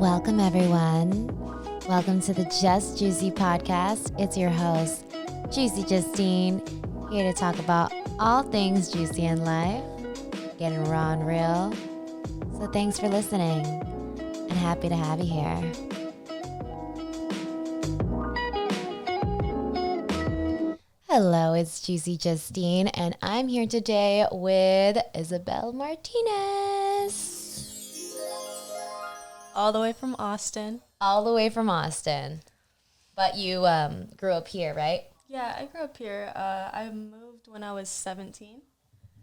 Welcome, everyone. Welcome to the Just Juicy podcast. It's your host, Juicy Justine, here to talk about all things juicy in life, getting raw and real. So thanks for listening, and happy to have you here. Hello, it's Juicy Justine, and I'm here today with Isabel Martinez. All the way from Austin. All the way from Austin. But you grew up here, right? Yeah, I grew up here. I moved when I was 17.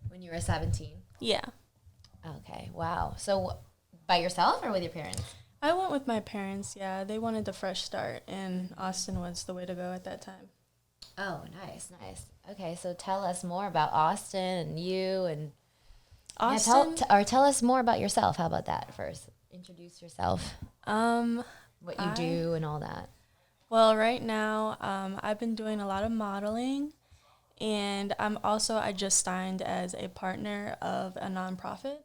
When you were 17? Yeah. Okay, wow. So by yourself or with your parents? I went with my parents, yeah. They wanted the fresh start, and Austin was the way to go at that time. Oh, nice. Okay, so tell us more about Austin and you and... Austin? Yeah, tell us more about yourself. How about that first? Introduce yourself. What you do and all that. Well, right now, I've been doing a lot of modeling, and I just signed as a partner of a nonprofit.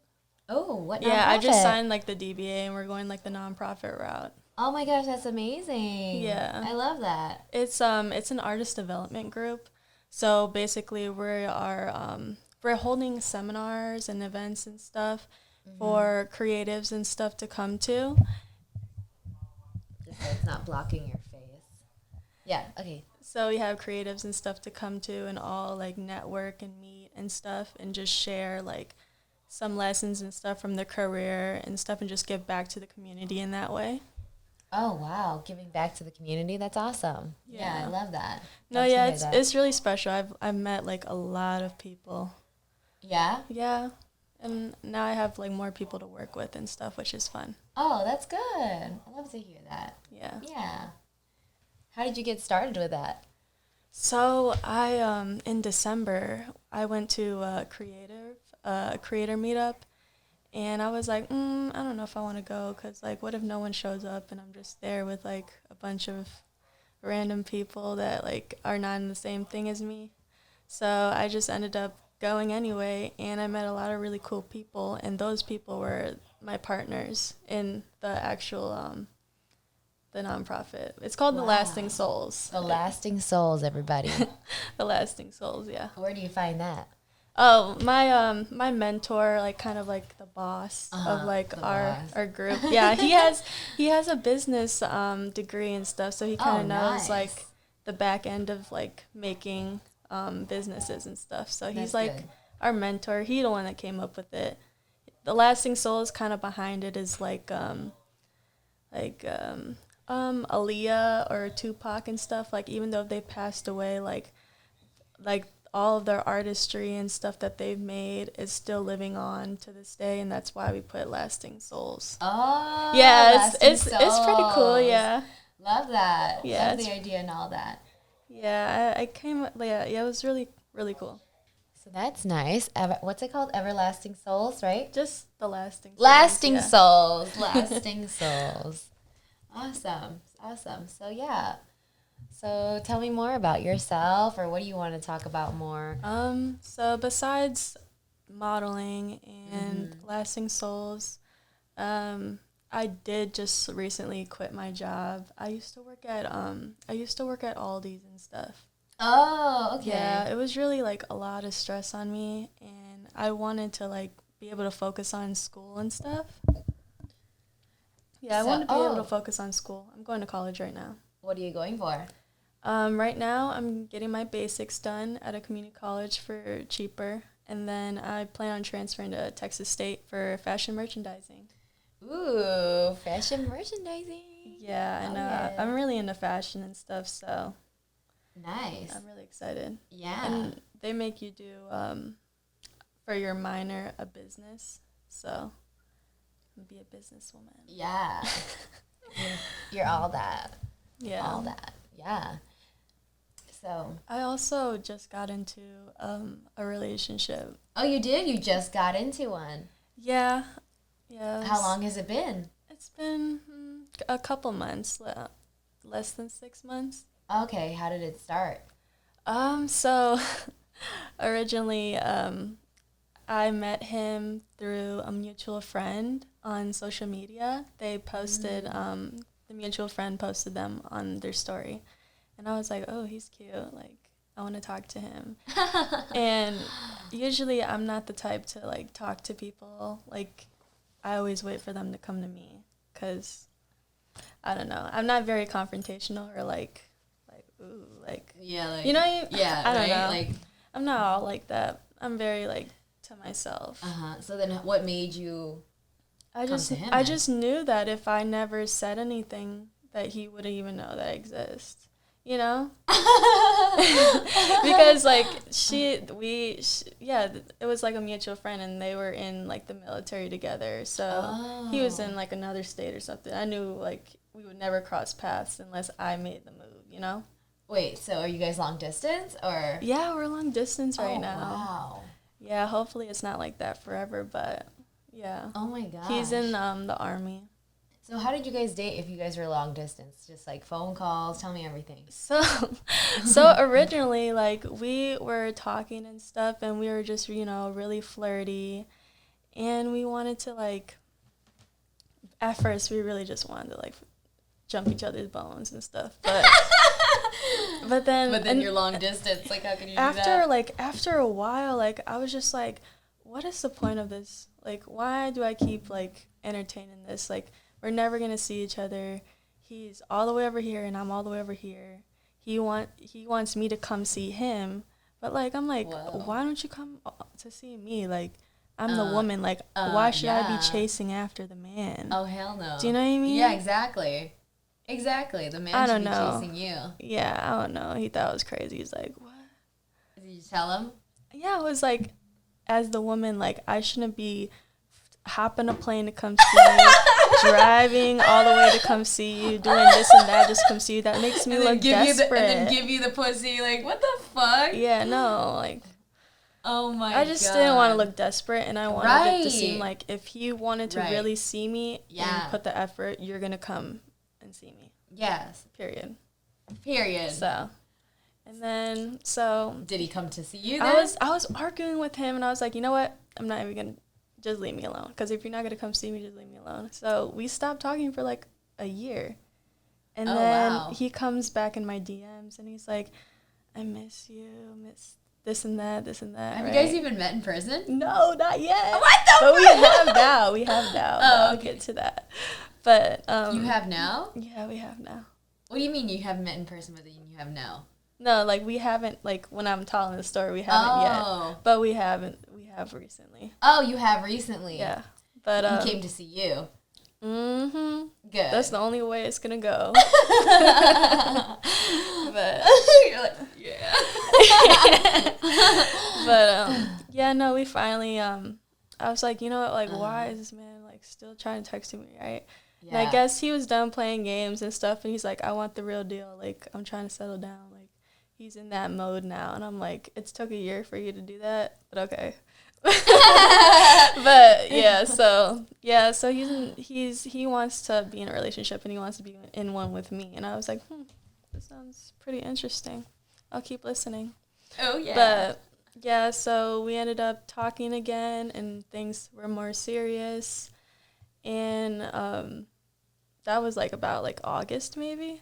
Oh, what nonprofit? Yeah, I just signed like the DBA, and we're going like the nonprofit route. Oh my gosh, that's amazing. Yeah. I love that. It's an artist development group. So basically we're holding seminars and events and stuff for creatives and stuff to come to. Just so it's not blocking your face. Yeah, okay. So we have creatives and stuff to come to and all like network and meet and stuff and just share like some lessons and stuff from their career and stuff and just give back to the community in that way. Oh, wow. Giving back to the community. That's awesome. Yeah, I love that. No, yeah, it's really special. I've met like a lot of people. Yeah? Yeah. And now I have like more people to work with and stuff, which is fun. Oh, that's good. I love to hear that. Yeah. Yeah. How did you get started with that? So I in December I went to a creator meetup, and I was like, I don't know if I want to go because like, what if no one shows up and I'm just there with like a bunch of random people that like are not in the same thing as me. So I just ended up going anyway, and I met a lot of really cool people, and those people were my partners in the actual the nonprofit. It's called The Lasting Souls. The Lasting Souls, everybody. The Lasting Souls, yeah. Where do you find that? Oh, my mentor, like kind of like the boss of like our group. Yeah, he has a business degree and stuff, so he kind of knows like the back end of like making businesses and stuff. So he's like our mentor. He the one that came up with it. The Lasting Souls kind of behind it is like Aaliyah or Tupac and stuff. Like even though they passed away, like all of their artistry and stuff that they've made is still living on to this day, and that's why we put Lasting Souls. Oh, yeah, it's pretty cool. Yeah, love that. Yeah, love the idea and all that. Yeah, I came. Yeah, it was really really cool. So that's nice. What's it called? Everlasting Souls, right? Just the Lasting Souls. Lasting Souls. Lasting Souls. Awesome. So yeah. So tell me more about yourself, or what do you want to talk about more? So besides modeling and Lasting Souls, I did just recently quit my job. I used to work at Aldi's and stuff. Oh, okay. Yeah, it was really like a lot of stress on me, and I wanted to like be able to focus on school and stuff. Yeah, I want to be able to focus on school. I'm going to college right now. What are you going for? Right now, I'm getting my basics done at a community college for cheaper, and then I plan on transferring to Texas State for fashion merchandising. Ooh, fashion merchandising. Yeah, and I'm really into fashion and stuff, so nice. I'm really excited. Yeah. And they make you do, for your minor, a business, so be a businesswoman. Yeah. You're all that. Yeah. All that. Yeah. So I also just got into a relationship. Oh, you did? You just got into one? Yeah. Yeah. How long has it been? It's been a couple months, less than 6 months. Okay, how did it start? So originally I met him through a mutual friend on social media. They posted, the mutual friend posted them on their story. And I was like, oh, he's cute. Like, I want to talk to him. And usually I'm not the type to, like, talk to people. Like, I always wait for them to come to me because, I don't know. I'm not very confrontational or, like, ooh, like. Yeah, like. You know, I don't right? know. Like, I'm not all like that. I'm very, like, to myself. So then what made you come to him? I just knew that if I never said anything, that he wouldn't even know that I exist. You know? Because, like, it was, like, a mutual friend, and they were in, like, the military together. So he was in, like, another state or something. I knew, like, we would never cross paths unless I made the move, you know? Wait, so are you guys long distance, or? Yeah, we're long distance right now. Wow. Yeah, hopefully it's not like that forever, but, yeah. Oh, my gosh. He's in the Army. So how did you guys date if you guys were long distance? Just like phone calls? Tell me everything. So originally, like, we were talking and stuff, and we were just, you know, really flirty. And we wanted to, like, at first, we really just wanted to, like, jump each other's bones and stuff. But then you're long distance. Like, how can you do that? After a while, like, I was just like, what is the point of this? Like, why do I keep, like, entertaining this? Like, we're never going to see each other. He's all the way over here, and I'm all the way over here. He wants me to come see him. But, like, I'm like, whoa. Why don't you come to see me? Like, I'm the woman. Like, why should I be chasing after the man? Oh, hell no. Do you know what I mean? Yeah, exactly. Exactly. The man should be chasing you. Yeah, I don't know. He thought it was crazy. He's like, what? Did you tell him? Yeah, it was like, as the woman, like, I shouldn't be hopping a plane to come see you, driving all the way to come see you, doing this and that just to come see you. That makes me look desperate. And then give you the pussy. Like, what the fuck? Yeah, no, like. Oh my god. I just didn't want to look desperate, and I wanted it to seem like if he wanted to really see me and put the effort, you're gonna come and see me. Yes. Period. So. And then, so. Did he come to see you then? I was arguing with him, and I was like, you know what? I'm not even gonna. Just leave me alone. Because if you're not going to come see me, just leave me alone. So we stopped talking for like a year. And then he comes back in my DMs and he's like, I miss you, miss this and that. Have you guys even met in person? No, not yet. What the But we have now. Oh, I'll get to that. But you have now? Yeah, we have now. What do you mean you haven't met in person, but you have now? No, like we haven't, like when I'm telling the story, we haven't yet. But we have recently. Oh, you have recently? Yeah. But he came to see you. Mm-hmm. Good. That's the only way it's gonna go. But you're like, yeah. But yeah, no, we finally I was like, you know what, like why is this man like still trying to text me, right? Yeah. And I guess he was done playing games and stuff, and he's like, I want the real deal. Like, I'm trying to settle down. Like, he's in that mode now. And I'm like, it took a year for you to do that, but okay. But so he wants to be in a relationship, and he wants to be in one with me. And I was like, this sounds pretty interesting. I'll keep listening. Oh yeah. But yeah, so we ended up talking again, and things were more serious. And that was like about like August maybe.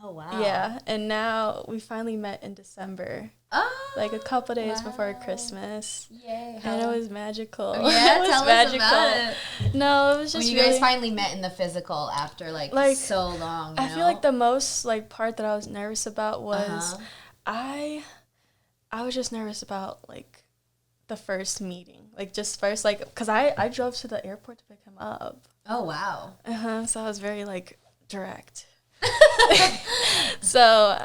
Oh wow. Yeah, and now we finally met in December. Oh, like a couple days before Christmas. Yay. And it was magical. Oh, yeah, it was tell magical. us about it. No, it was just when you guys finally met in the physical after like so long. I feel like the most like part that I was nervous about was I was just nervous about like the first meeting, like just first like because I drove to the airport to pick him up. Oh wow. So I was very like direct. So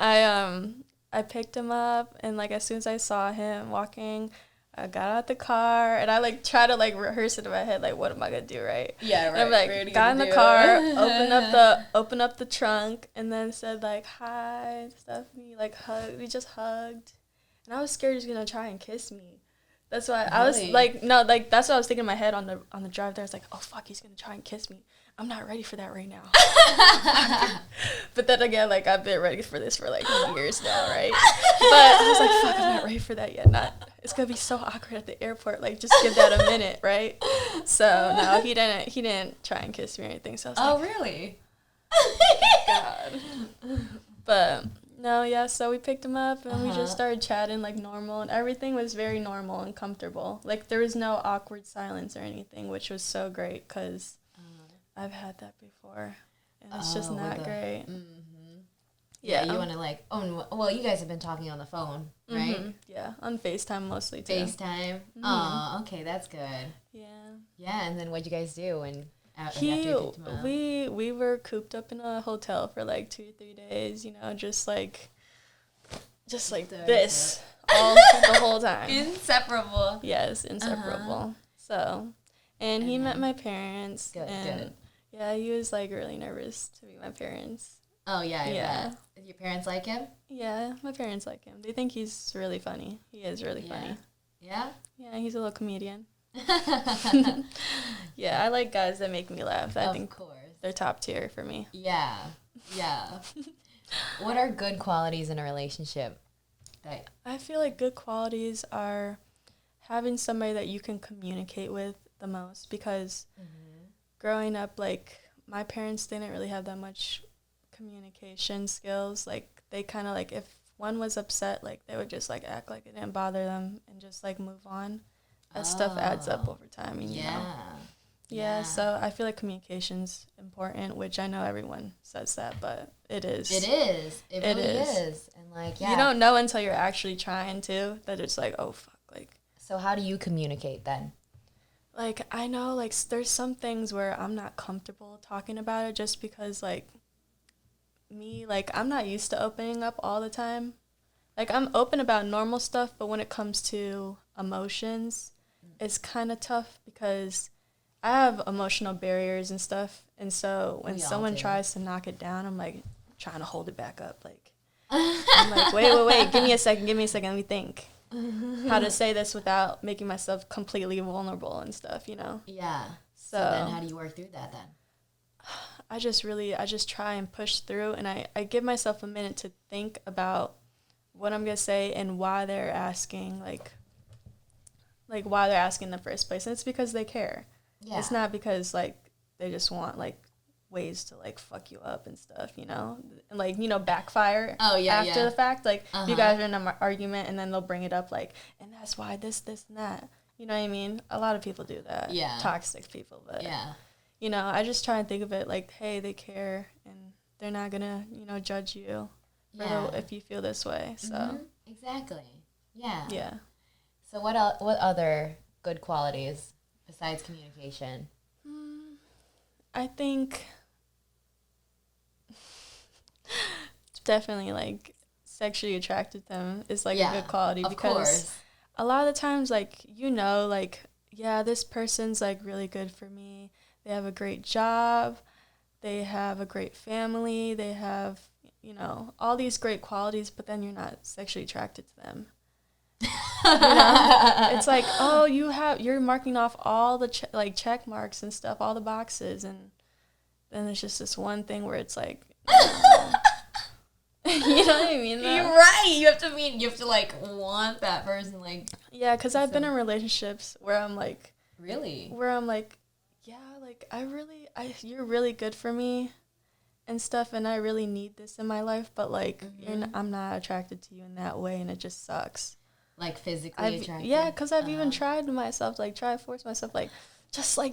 I picked him up, and like as soon as I saw him walking, I got out the car, and I like try to like rehearse it in my head, like what am I gonna do, right? Yeah, right. And I'm like got in the car, open up the trunk, and then said like hi and stuff. And he like hugged. We just hugged, and I was scared he was gonna try and kiss me, That's why I was like, no, like that's what I was thinking in my head on the drive there. I was like, oh fuck, he's gonna try and kiss me. I'm not ready for that right now. But then again, like I've been ready for this for like years now, right? But I was like, fuck, I'm not ready for that yet. It's gonna be so awkward at the airport. Like just give that a minute, right? So no, he didn't try and kiss me or anything. So I was oh, like, really? God. But no, yeah. So we picked him up and we just started chatting like normal, and everything was very normal and comfortable. Like there was no awkward silence or anything, which was so great because I've had that before, and it's just not great. Mm-hmm. Yeah, you want to like, well, you guys have been talking on the phone, right? Mm-hmm. Yeah, on FaceTime mostly too. FaceTime? Mm-hmm. Oh, okay, that's good. Yeah. Yeah, and then what'd you guys do after we you picked him up? we were cooped up in a hotel for like 2 or 3 days, you know, just like this all the whole time. Inseparable. Yes, inseparable. So, and he met my parents. Good. Yeah, he was like really nervous to meet my parents. Oh yeah, I bet. Your parents like him? Yeah, my parents like him. They think he's really funny. He is really funny. Yeah? Yeah, he's a little comedian. Yeah, I like guys that make me laugh. I think they're top tier for me. Yeah. What are good qualities in a relationship? I feel like good qualities are having somebody that you can communicate with the most, because growing up, like, my parents didn't really have that much communication skills. Like, they kind of, like, if one was upset, like, they would just, like, act like it didn't bother them and just, like, move on. That stuff adds up over time, you know? Yeah, so I feel like communication's important, which I know everyone says that, but it is. It is. It really is. And, like, you don't know until you're actually trying to, that it's like, oh, fuck, like. So how do you communicate then? Like, I know, like, there's some things where I'm not comfortable talking about it just because, like, me, like, I'm not used to opening up all the time. Like, I'm open about normal stuff, but when it comes to emotions, it's kind of tough because I have emotional barriers and stuff. And so when someone tries to knock it down, I'm, like, trying to hold it back up. Like, I'm like, wait, give me a second, let me think. How to say this without making myself completely vulnerable and stuff, you know? Yeah. So then how do you work through that then? I just try and push through, and I give myself a minute to think about what I'm going to say and why they're asking, like why they're asking in the first place. And it's because they care. Yeah. It's not because, like, they just want, like, ways to, like, fuck you up and stuff, you know? And, like, you know, backfire after the fact. Like, you guys are in an argument, and then they'll bring it up, like, and that's why this, and that. You know what I mean? A lot of people do that. Yeah. Toxic people. But, you know, I just try and think of it like, hey, they care, and they're not going to, you know, judge you if you feel this way. So Exactly. Yeah. Yeah. So what other good qualities besides communication? I think definitely, like, sexually attracted to them is, like, a good quality. Because a lot of the times, like, you know, like, yeah, this person's, like, really good for me. They have a great job. They have a great family. They have, you know, all these great qualities, but then you're not sexually attracted to them. You know? It's like, oh, you're marking off all the check marks and stuff, all the boxes, and then there's just this one thing where it's like, you know what I mean? Though? You're right. You have to like want that person, like. Yeah, because I've been in relationships where I'm like. Really? Where I'm like, yeah, like you're really good for me, and stuff, and I really need this in my life, but like I'm not attracted to you in that way, and it just sucks. Like physically attracted. Yeah, because I've even tried myself, like try to force myself, like just let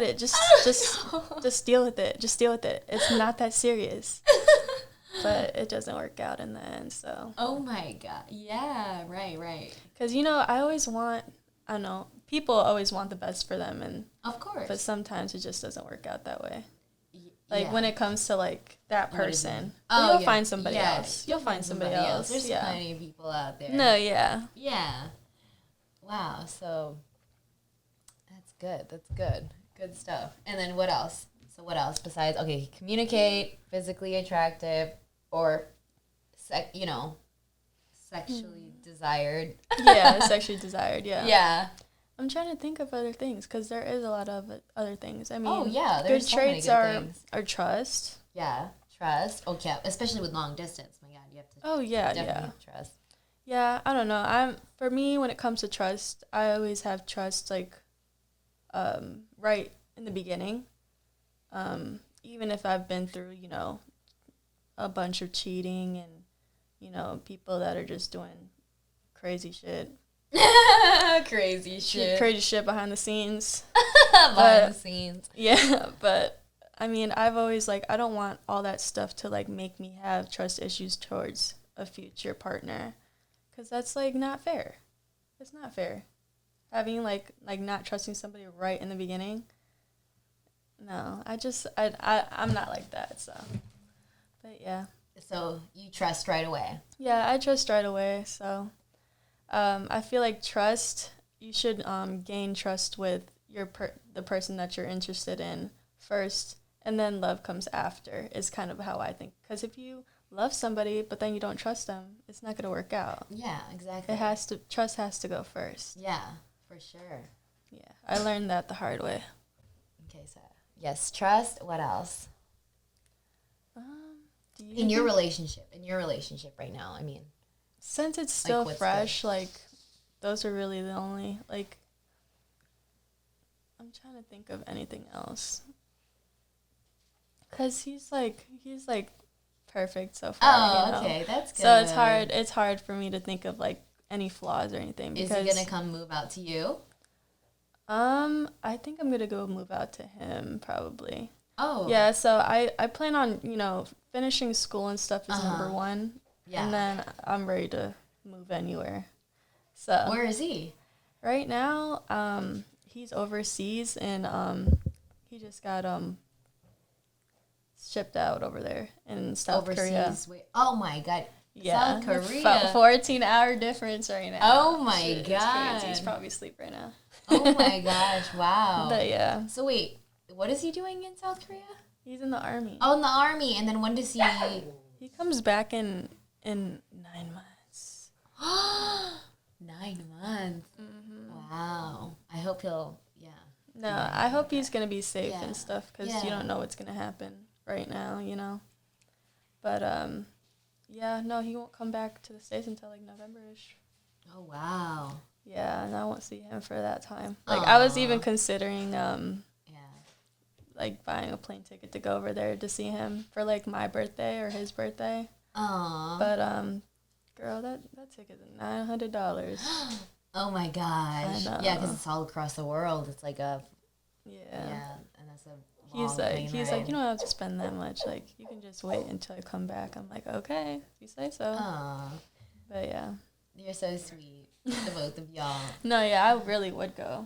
it, just deal with it, It's not that serious. But it doesn't work out in the end, so. Oh my God. Yeah, right. Because, you know, I don't know, people always want the best for them, and. Of course. But sometimes it just doesn't work out that way. Like, when it comes to, like, that person. You'll find somebody else. You'll find somebody else. There's plenty of people out there. No, yeah. Yeah. Wow, so that's good. Good stuff. And then what else? So what else besides, okay, communicate, physically attractive, or, sexually desired. Yeah, sexually desired, yeah. Yeah. I'm trying to think of other things because there is a lot of other things. I mean, Oh, yeah, there's good so many traits good things. are trust. Yeah, trust. Oh, yeah, especially with long distance. My God, you have to definitely have trust. Yeah, I don't know. For me, when it comes to trust, I always have trust like right in the beginning. Even if I've been through, a bunch of cheating and, people that are just doing crazy shit. Crazy shit. Crazy shit behind the scenes. Behind the scenes. Yeah, but I mean, I've always I don't want all that stuff to make me have trust issues towards a future partner, because that's not fair. It's not fair. Having not trusting somebody right in the beginning. No, I'm not like that. So, but yeah. So you trust right away. Yeah, I trust right away. So, I feel like trust. You should gain trust with the person that you're interested in first, and then love comes after. Is kind of how I think. Because if you love somebody but then you don't trust them, it's not gonna work out. Yeah, exactly. Trust has to go first. Yeah, for sure. Yeah, I learned that the hard way. Okay, so yes, trust. What else? In your relationship right now, I mean, since it's still fresh, those are really the only I'm trying to think of anything else. Cause he's perfect so far. Oh, okay, that's good. So it's hard for me to think of any flaws or anything. Is he gonna come move out to you? I think I'm gonna go move out to him probably. Oh. Yeah, so I plan on, finishing school and stuff is number one. Yeah. And then I'm ready to move anywhere. So where is he? Right now, he's overseas and he just got shipped out over there in South Korea. Wait, oh my God. Yeah. South Korea. 14-hour difference right now. Oh my God. It's crazy. He's probably asleep right now. Oh my gosh, wow. But yeah. So wait, what is he doing in South Korea? He's in the army. Oh, in the army. And then when does he... He comes back in 9 months. 9 months. Mm-hmm. Wow. I hope he'll, No, I hope he's going to be safe and stuff, because you don't know what's going to happen right now, But, no, he won't come back to the States until, November-ish. Oh, wow. Yeah, and I won't see him for that time. I was even considering, buying a plane ticket to go over there to see him for, my birthday or his birthday. Aww. But, girl, that ticket is $900. Oh, my gosh. Yeah, because it's all across the world. It's like a... Yeah, and that's a he's like, you don't have to spend that much. You can just wait until I come back. I'm like, okay, if you say so. Aww. But, yeah. You're so sweet, the both of y'all. No, yeah, I really would go.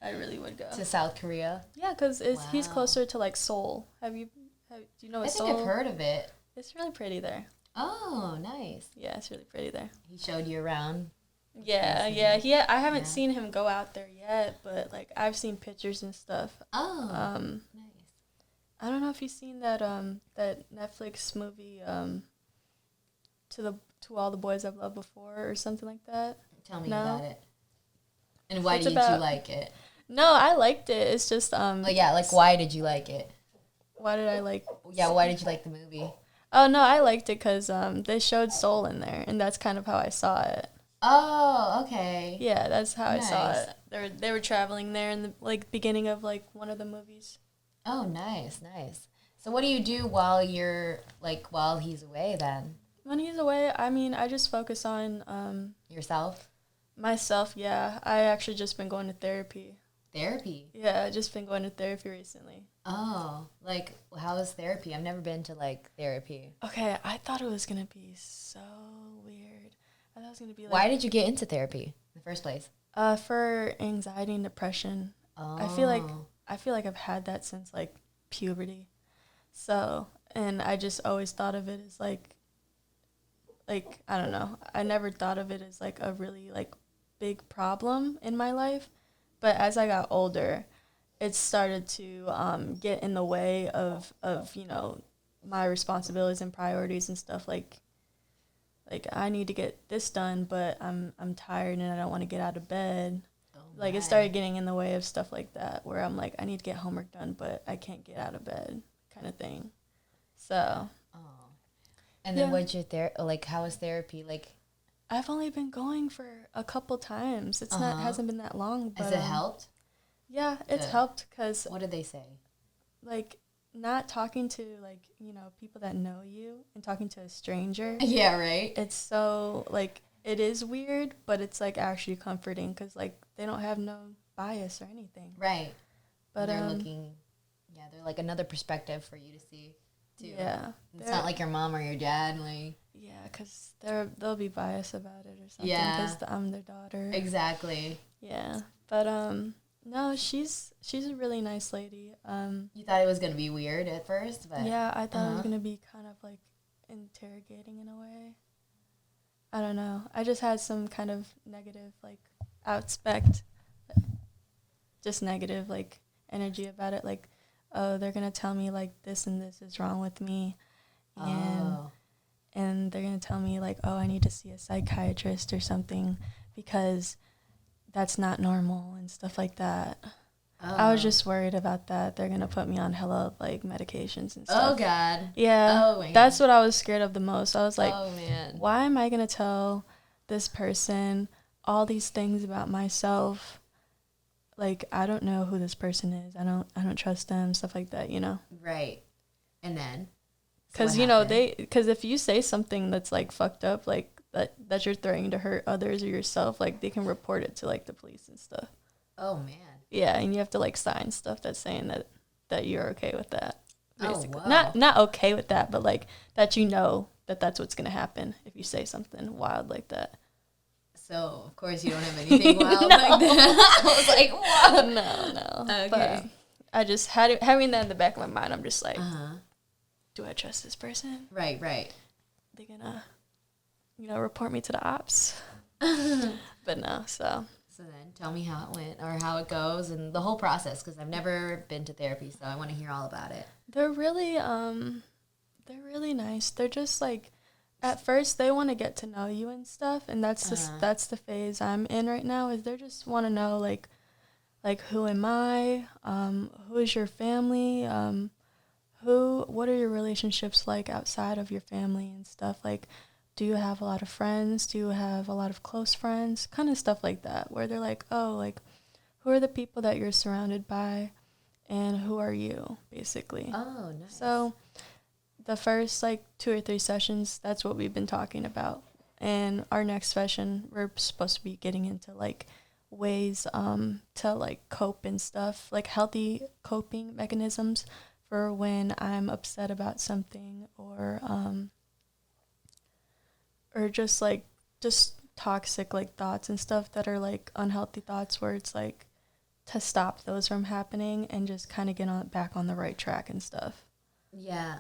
To South Korea? Yeah, because he's closer to, Seoul. Do you know what Seoul? I think I've heard of it. It's really pretty there. Oh, nice. Yeah, it's really pretty there. He showed you around? Yeah. I haven't seen him go out there yet, but, I've seen pictures and stuff. Oh, nice. I don't know if you've seen that Netflix movie, To All the Boys I've Loved Before or something like that. Tell me about it. And why did you like it? No, I liked it. It's just why did you like it? Why did I like? Yeah, why did you like the movie? Oh no, I liked it because they showed Seoul in there, and that's kind of how I saw it. Oh, okay. Yeah, that's how I saw it. They were traveling there in the beginning of one of the movies. Oh, nice. So what do you do while you're while he's away then? When he's away, I mean, I just focus on yourself. Myself, yeah. I actually just been going to therapy. Therapy? Yeah, I just been going to therapy recently. Oh, how is therapy? I've never been to therapy. Okay, I thought it was gonna be so weird. I thought it was gonna be Why did you get into therapy in the first place? For anxiety and depression. Oh. I feel like I've had that since puberty. So, and I just always thought of it as I don't know. I never thought of it as a really big problem in my life. But as I got older, it started to get in the way of my responsibilities and priorities and stuff like I need to get this done, but I'm tired and I don't want to get out of bed. Oh Like, my. it started getting in the way of stuff like that, where I'm like, I need to get homework done, but I can't get out of bed, kind of thing. So. Oh. And then Yeah. what's your like? How was therapy? Like, I've only been going for a couple times. It's not hasn't been that long, but has it helped? Yeah, it's Good. helped because What did they say? like not talking to like people that know you and talking to a stranger. Yeah, right. It's so like it is weird, but it's like actually comforting because like they don't have no bias or anything. Right. But they're looking. Yeah, they're like another perspective for you to see, too. Yeah, It's not like your mom or your dad, like. Yeah, because they'll be biased about it or something. Yeah. Because I'm their daughter. Exactly. Yeah, but no, she's a really nice lady. You thought it was gonna be weird at first, but Yeah, I thought it was gonna be kind of like interrogating in a way. I don't know. I just had some kind of negative like just negative like energy about it. Like, oh, they're gonna tell me like this and this is wrong with me, and they're gonna tell me like, oh, I need to see a psychiatrist or something because that's not normal and stuff like that. I was just worried about that. They're gonna put me on hella like medications and stuff. Oh God. Yeah. Oh my That's what I was scared of the most. I was like, oh man. why am I gonna tell this person all these things about myself? Like, I don't know who this person is. I don't trust them, stuff like that, Right. And then. Because because if you say something that's like fucked up, like that you're threatening to hurt others or yourself, like they can report it to like the police and stuff. Oh man. Yeah, and you have to like sign stuff that's saying that you're okay with that. Basically. Oh wow. Not okay with that, but like that that's what's gonna happen if you say something wild like that. So of course you don't have anything wild like that. I was like, what? No. Okay. But I just having that in the back of my mind. I'm just like, Uh-huh. do I trust this person? Right. They're gonna, report me to the ops. But no, so. So then tell me how it went or how it goes and the whole process because I've never been to therapy, so I want to hear all about it. They're really nice. They're just like, at first they want to get to know you and stuff, and that's the phase I'm in right now. Is they just want to know like who am I? Who is your family? What are your relationships like outside of your family and stuff? Like, do you have a lot of friends? Do you have a lot of close friends? Kind of stuff like that, where they're like, oh, like, who are the people that you're surrounded by, and who are you, basically. Oh, nice. So the first, 2 or 3 sessions, that's what we've been talking about. And our next session, we're supposed to be getting into, ways to, cope and stuff, healthy coping mechanisms for when I'm upset about something or just toxic, thoughts and stuff that are, unhealthy thoughts where it's, to stop those from happening and just kind of get back on the right track and stuff. Yeah,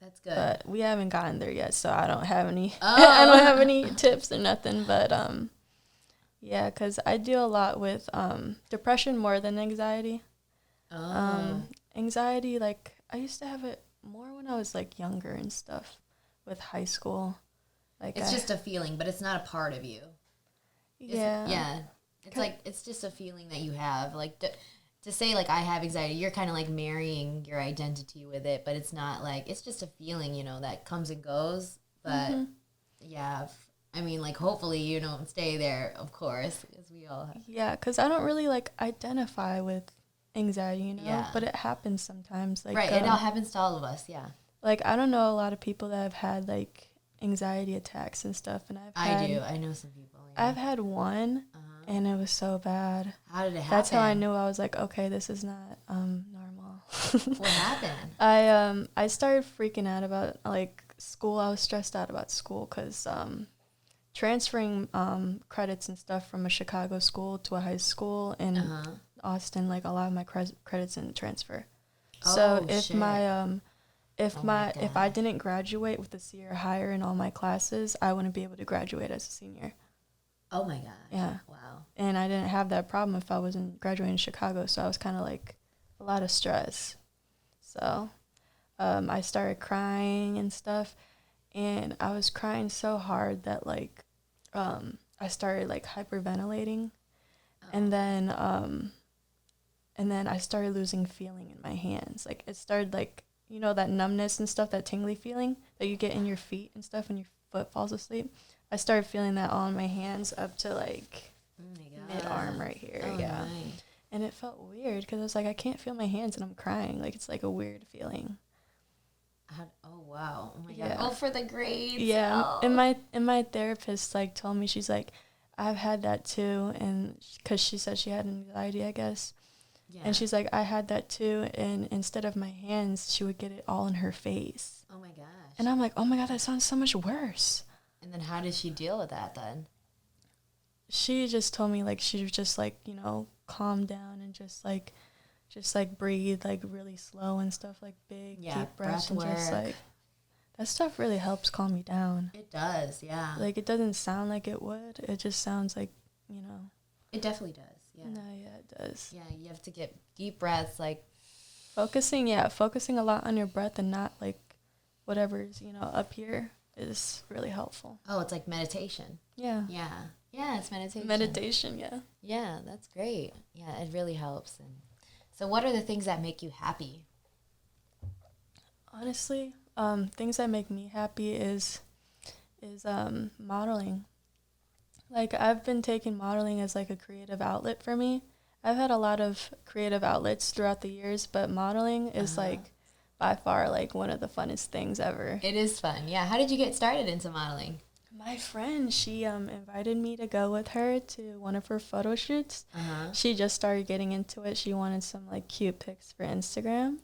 that's good. But we haven't gotten there yet, so I don't have any. I don't have any tips or nothing. But yeah, because I deal a lot with depression more than anxiety. Anxiety, I used to have it more when I was younger and stuff, with high school. It's just a feeling, but it's not a part of you. Yeah. Yeah. It's it's just a feeling that you have. To say, I have anxiety, you're kind of, marrying your identity with it, but it's not, it's just a feeling, that comes and goes. But, yeah, I mean, hopefully you don't stay there, of course, because we all have. Yeah, because I don't really, identify with anxiety, Yeah. But it happens sometimes. Right, it all happens to all of us, yeah. I don't know a lot of people that have had, anxiety attacks and stuff, and I do. I know some people, yeah. I've had one, and it was so bad. How did it happen? That's how I knew. I was like, okay, this is not normal. What happened? I started freaking out about school. I was stressed out about school because transferring credits and stuff from a Chicago school to a high school in Austin, a lot of my credits didn't transfer. So if shit. if I didn't graduate with a C or higher in all my classes, I wouldn't be able to graduate as a senior. Oh my god. Yeah. Wow. And I didn't have that problem if I wasn't graduating in Chicago, so I was kind of a lot of stress. So I started crying and stuff, and I was crying so hard that like I started like hyperventilating, and then I started losing feeling in my hands. Like it started like, you know, that numbness and stuff, that tingly feeling that you get in your feet and stuff when your foot falls asleep. I started feeling that all in my hands up to like mid-arm right here. Oh, yeah. nice. And it felt weird because I was like, I can't feel my hands and I'm crying. Like it's like a weird feeling. Oh wow! Oh my Yeah. god! Oh, for the grades. Yeah, Oh. and my therapist like told me, she's like, I've had that too, and because she said she had anxiety, I guess, Yeah. and she's like, I had that too, and instead of my hands, she would get it all in her face. Oh my gosh! And I'm like, oh my god, that sounds so much worse. And then how did she deal with that then? She just told me like she was just like, you know, calm down and just like breathe like really slow and stuff, like big deep breaths, and just like that stuff really helps calm me down. It does, yeah. Like it doesn't sound like it would. It just sounds like, you know. It definitely does. Yeah. No, yeah, it does. Yeah, you have to get deep breaths, like focusing a lot on your breath and not like whatever's, you know, up here is really helpful. Oh, it's like meditation. Yeah. Yeah. Yeah, it's meditation. Meditation, yeah. Yeah, that's great. Yeah, it really helps. And so what are the things that make you happy? Honestly, things that make me happy is modeling. Like I've been taking modeling as like a creative outlet for me. I've had a lot of creative outlets throughout the years, but modeling is like by far like one of the funnest things ever. It is fun. Yeah. How did you get started into modeling? My friend, she invited me to go with her to one of her photo shoots. She just started getting into it. She wanted some like cute pics for Instagram.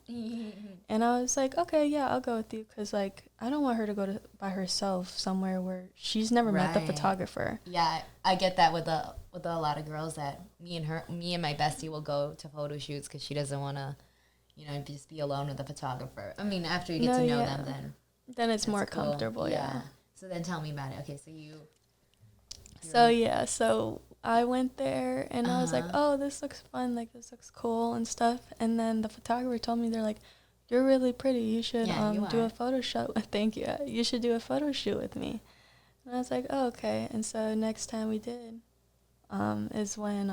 And I was like, okay, yeah, I'll go with you, because like I don't want her to go by herself somewhere where she's never met the photographer. Yeah, I get that with a lot of girls, that me and my bestie will go to photo shoots because she doesn't want to, you know, just be alone with the photographer. I mean, after you get to know them, then it's more comfortable. Yeah. So then tell me about it. Okay, so I went there and I was like, oh, this looks fun, like this looks cool and stuff. And then the photographer told me, they're like, you're really pretty, you should do a photo shoot. Thank you. You should do a photo shoot with me. And I was like, oh, okay. And so next time we did is when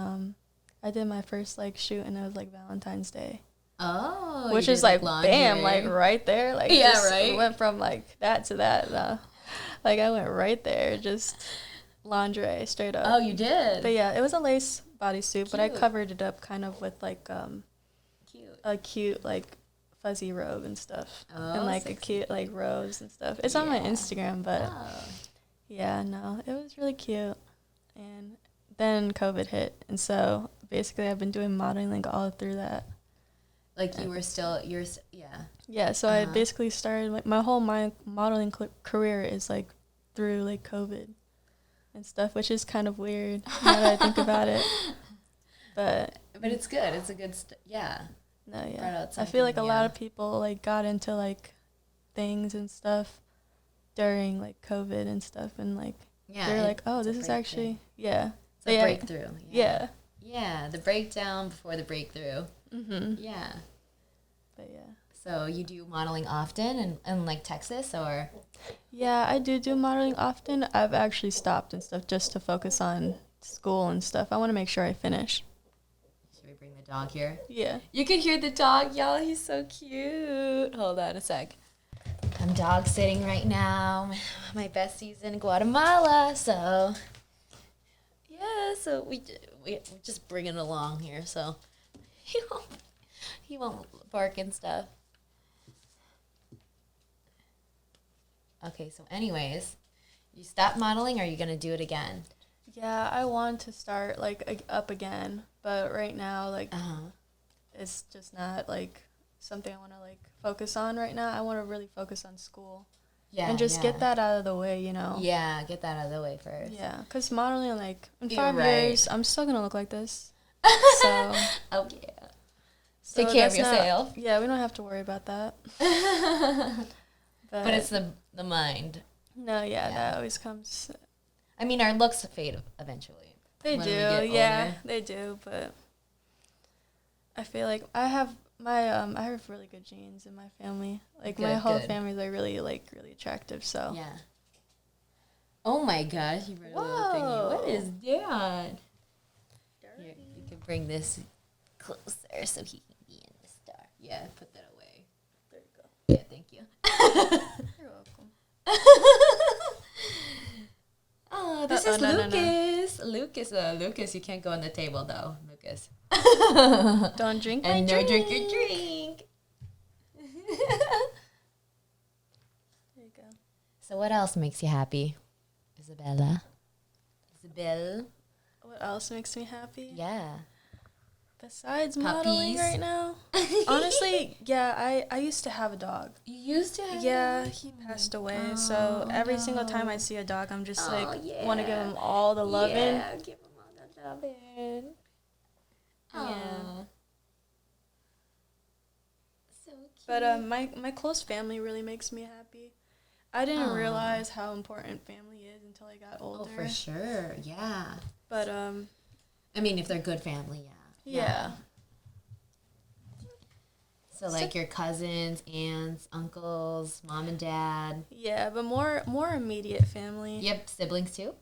I did my first like shoot, and it was like Valentine's Day. Oh, which is like bam, like right there, like right. Went from like that to that. Like I went right there, just lingerie straight up. Oh, you did? But yeah, it was a lace bodysuit, but I covered it up kind of with like a cute like fuzzy robe and stuff, and like sexy. A cute like rose and stuff. It's on my Instagram, but yeah, no, it was really cute. And then COVID hit, and so basically I've been doing modeling like all through that. Like you're Yeah, so I basically started, like, my whole modeling career is, like, through, like, COVID and stuff, which is kind of weird now that I think about it. But it's good. It's a good, yeah. No, yeah. I feel like a lot of people, like, got into, like, things and stuff during, like, COVID and stuff, and, like, they're like, oh, this is actually, It's a breakthrough. Yeah. Yeah, the breakdown before the breakthrough. Mm-hmm. Yeah. But, yeah. So you do modeling often in like Texas, or? Yeah, I do modeling often. I've actually stopped and stuff just to focus on school and stuff. I want to make sure I finish. Should we bring the dog here? Yeah. You can hear the dog, y'all. He's so cute. Hold on a sec. I'm dog sitting right now. My bestie's in Guatemala, so yeah. So we just bring it along here, so he won't bark and stuff. Okay, so anyways, you stopped modeling, or are you going to do it again? Yeah, I want to start, like, up again, but right now, like, it's just not, like, something I want to, like, focus on right now. I want to really focus on school. Yeah, and just get that out of the way, you know? Yeah, get that out of the way first. Yeah, because modeling, like, in 5 years, I'm still going to look like this. So. Oh, yeah. So take care of yourself. Yeah, we don't have to worry about that. But it's the mind. No, yeah, that always comes. I mean, our looks fade eventually. They do, yeah, they do. But I feel like I have I have really good genes in my family. Like, my Good, whole good. family, they're really, like, really attractive, so. Yeah. Oh my gosh, you brought a little thingy. What is that? Here, you can bring this closer so he can be in the star. Yeah, put that away. There you go. Yeah, thank you. You're welcome. Oh, this is no, Lucas. Lucas, you can't go on the table though, Lucas. Don't drink my And no drink. drink your drink. There you go. So what else makes you happy, Isabella? Isabel. What else makes me happy? Yeah. Besides modeling Puppies. right now? Honestly, yeah, I used to have a dog. You used to have Yeah, he passed away. So every single time I see a dog, I'm just like, want to give him all the loving. Yeah, give him all the loving. Yeah. So cute. But my close family really makes me happy. I didn't Aw. realize how important family is until I got older. Oh, for sure. Yeah. But I mean, if they're good family, yeah. yeah. So like your cousins, aunts, uncles, mom and dad. Yeah, but more immediate family. Yep, siblings too.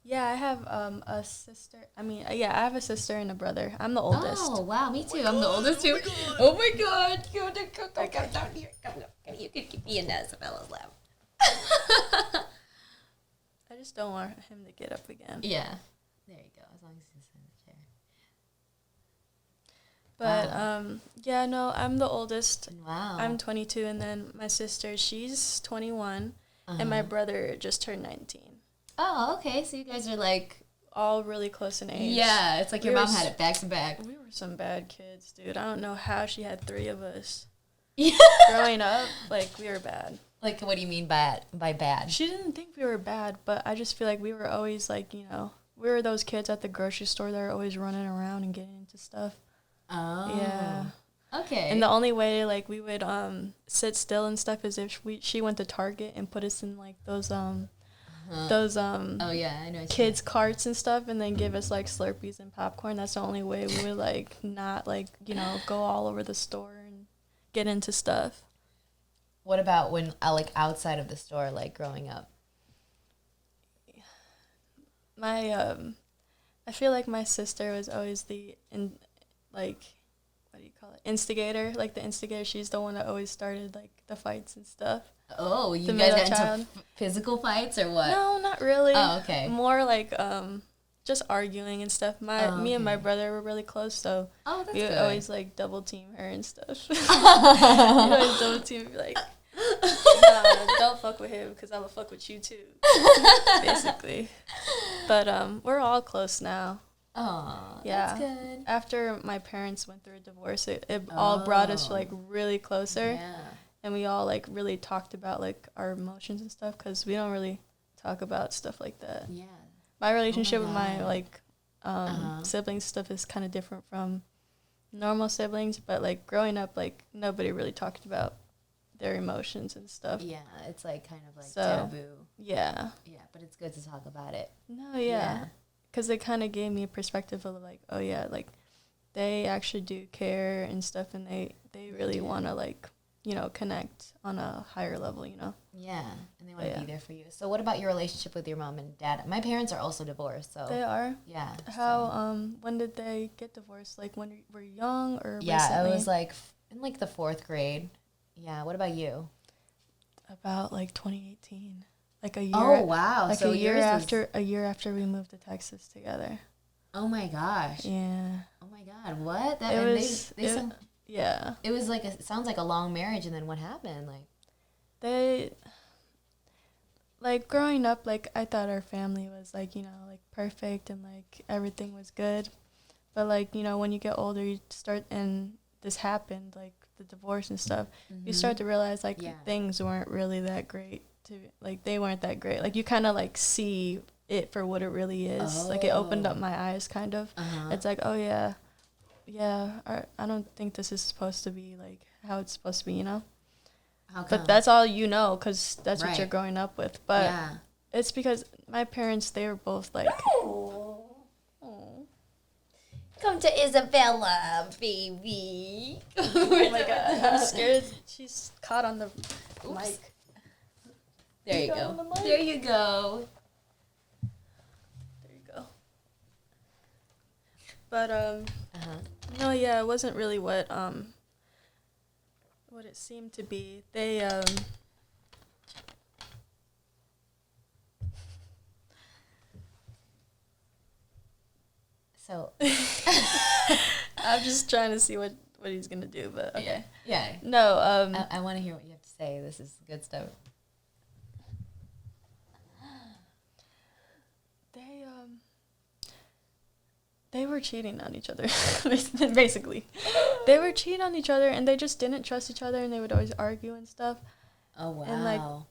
Yeah, I have a sister. I mean, yeah, I have a sister and a brother. I'm the oldest. Oh wow, me too. I'm the oldest too. Oh my god! Come down here. Come. You can keep me in Isabella's lap. I just don't want him to get up again. Yeah. There you go. As long as he's in the chair. But yeah, no, I'm the oldest. Wow. I'm 22, and then my sister, she's 21, and my brother just turned 19. Oh, okay. So you guys are like. All really close in age. Yeah, it's like your We mom were had it back to back. We were some bad kids, dude. I don't know how she had 3 of us. Yeah. Growing up, like, we were bad. Like, what do you mean by bad? She didn't think we were bad, but I just feel like we were always, like, you know, we were those kids at the grocery store that are always running around and getting into stuff. Oh. Yeah. Okay. And the only way, like, we would sit still and stuff is if she went to Target and put us in, like, those oh yeah, I know. kids carts and stuff, and then give us like Slurpees and popcorn. That's the only way we would like not like, you know, go all over the store and get into stuff. What about when like outside of the store, like growing up? My I feel like my sister was always like, what do you call it, instigator. Like the instigator, she's the one that always started like the fights and stuff. Oh, you The guys middle got child. into physical fights or what? No, not really. Oh, okay. More like just arguing and stuff. Me and my okay. brother were really close, so Oh, that's we would good. always like double team her and stuff. We always double team and be like, nah, don't fuck with him because I'm gonna fuck with you too, basically. But we're all close now. Oh, Yeah. that's good. After my parents went through a divorce, it all brought us Oh. like really closer. Yeah. And we all like really talked about like our emotions and stuff because we don't really talk about stuff like that. Yeah. My relationship with my God. like siblings stuff is kind of different from normal siblings, but like growing up, like nobody really talked about their emotions and stuff. Yeah, it's like kind of like So- taboo. Yeah. Yeah, but it's good to talk about it. No, yeah. Because it kind of gave me a perspective of like, oh yeah, like they actually do care and stuff, and they really want to like, you know, connect on a higher level, you know. Yeah, and they want to Yeah. be there for you. So what about your relationship with your mom and dad? My parents are also divorced, so They are. yeah. How so- when did they get divorced? Like when were you young or Yeah, recently? I was like in like the 4th grade. Yeah, what about you? About like 2018, like a year. Oh wow! Like so a year yours after we moved to Texas together. Oh my gosh! Yeah. Oh my god! What? That It and was. Yeah. it was like it sounds like a long marriage, and then what happened? Like They. Like growing up, like I thought our family was like, you know, like perfect and like everything was good, but like, you know, when you get older, you start, and this happened, like the divorce and stuff. You start to realize like Yeah. things weren't really that great. They weren't that great. Like you kind of like see it for what it really is. Like it opened up my eyes, kind of. It's like, oh yeah, I don't think this is supposed to be like how it's supposed to be, you know. how come? But that's all you know, because that's what you're Right. growing up with. But yeah. it's because my parents, they were both like, Come to Isabella, baby. Oh my god, I'm scared. She's caught on the mic. There you go. There you go. There you go. But no, yeah, it wasn't really what it seemed to be. They So I'm just trying to see what he's gonna do, but okay. Yeah. No, I want to hear what you have to say. This is good stuff. They were cheating on each other, basically. They were cheating on each other, and they just didn't trust each other, and they would always argue and stuff. Oh, wow.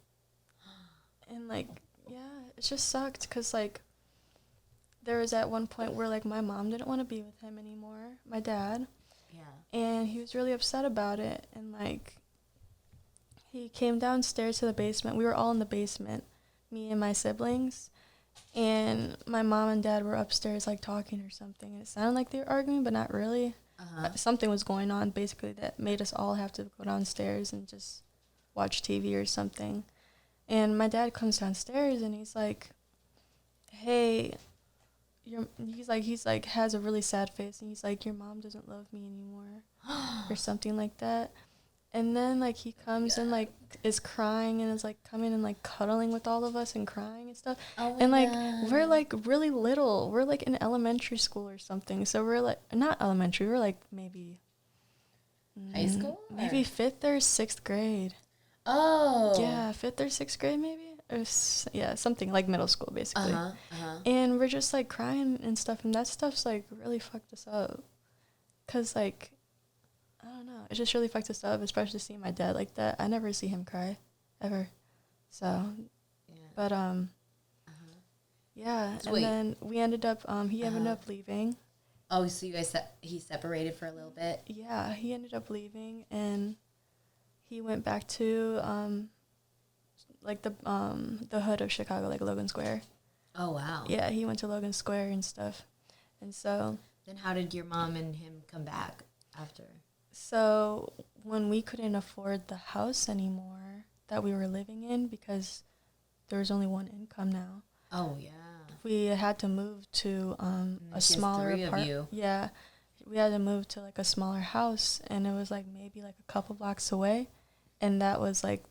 And yeah, it just sucked, because, like, there was at one point where, like, my mom didn't want to be with him anymore, my dad. Yeah. And he was really upset about it, and, like, he came downstairs to the basement. We were all in the basement, me and my siblings. And my mom and dad were upstairs, like, talking or something. And it sounded like they were arguing, but not really. Something was going on, basically, that made us all have to go downstairs and just watch TV or something. And my dad comes downstairs, and he's like, hey, he's like, has a really sad face. And he's like, your mom doesn't love me anymore or something like that. And then, like, he comes and, like, is crying and is, like, coming and, like, cuddling with all of us and crying and stuff. Oh my and, like, God. we're, like, really little. We're, like, in elementary school or something. So we're, like, not elementary. We're, like, maybe... High school? Maybe 5th or 6th grade. Oh. Yeah, 5th or 6th grade, maybe? Or yeah, something, like, middle school, basically. And we're just, like, crying and stuff. And that stuff's, like, really fucked us up. Because, like... I don't know. It just really fucked us up, especially seeing my dad like that. I never see him cry, ever. So, yeah. But, yeah. So and then we ended up, he ended up leaving. Oh, so you guys, he separated for a little bit? Yeah, he ended up leaving, and he went back to, like, the hood of Chicago, like Logan Square. Oh, wow. Yeah, he went to Logan Square and stuff. And so... Then how did your mom and him come back after? So when we couldn't afford the house anymore that we were living in, because there was only one income now. Oh, yeah. We had to move to a smaller apartment. Yeah. We had to move to, like, a smaller house, and it was, like, maybe, like, a couple blocks away. And that was, like,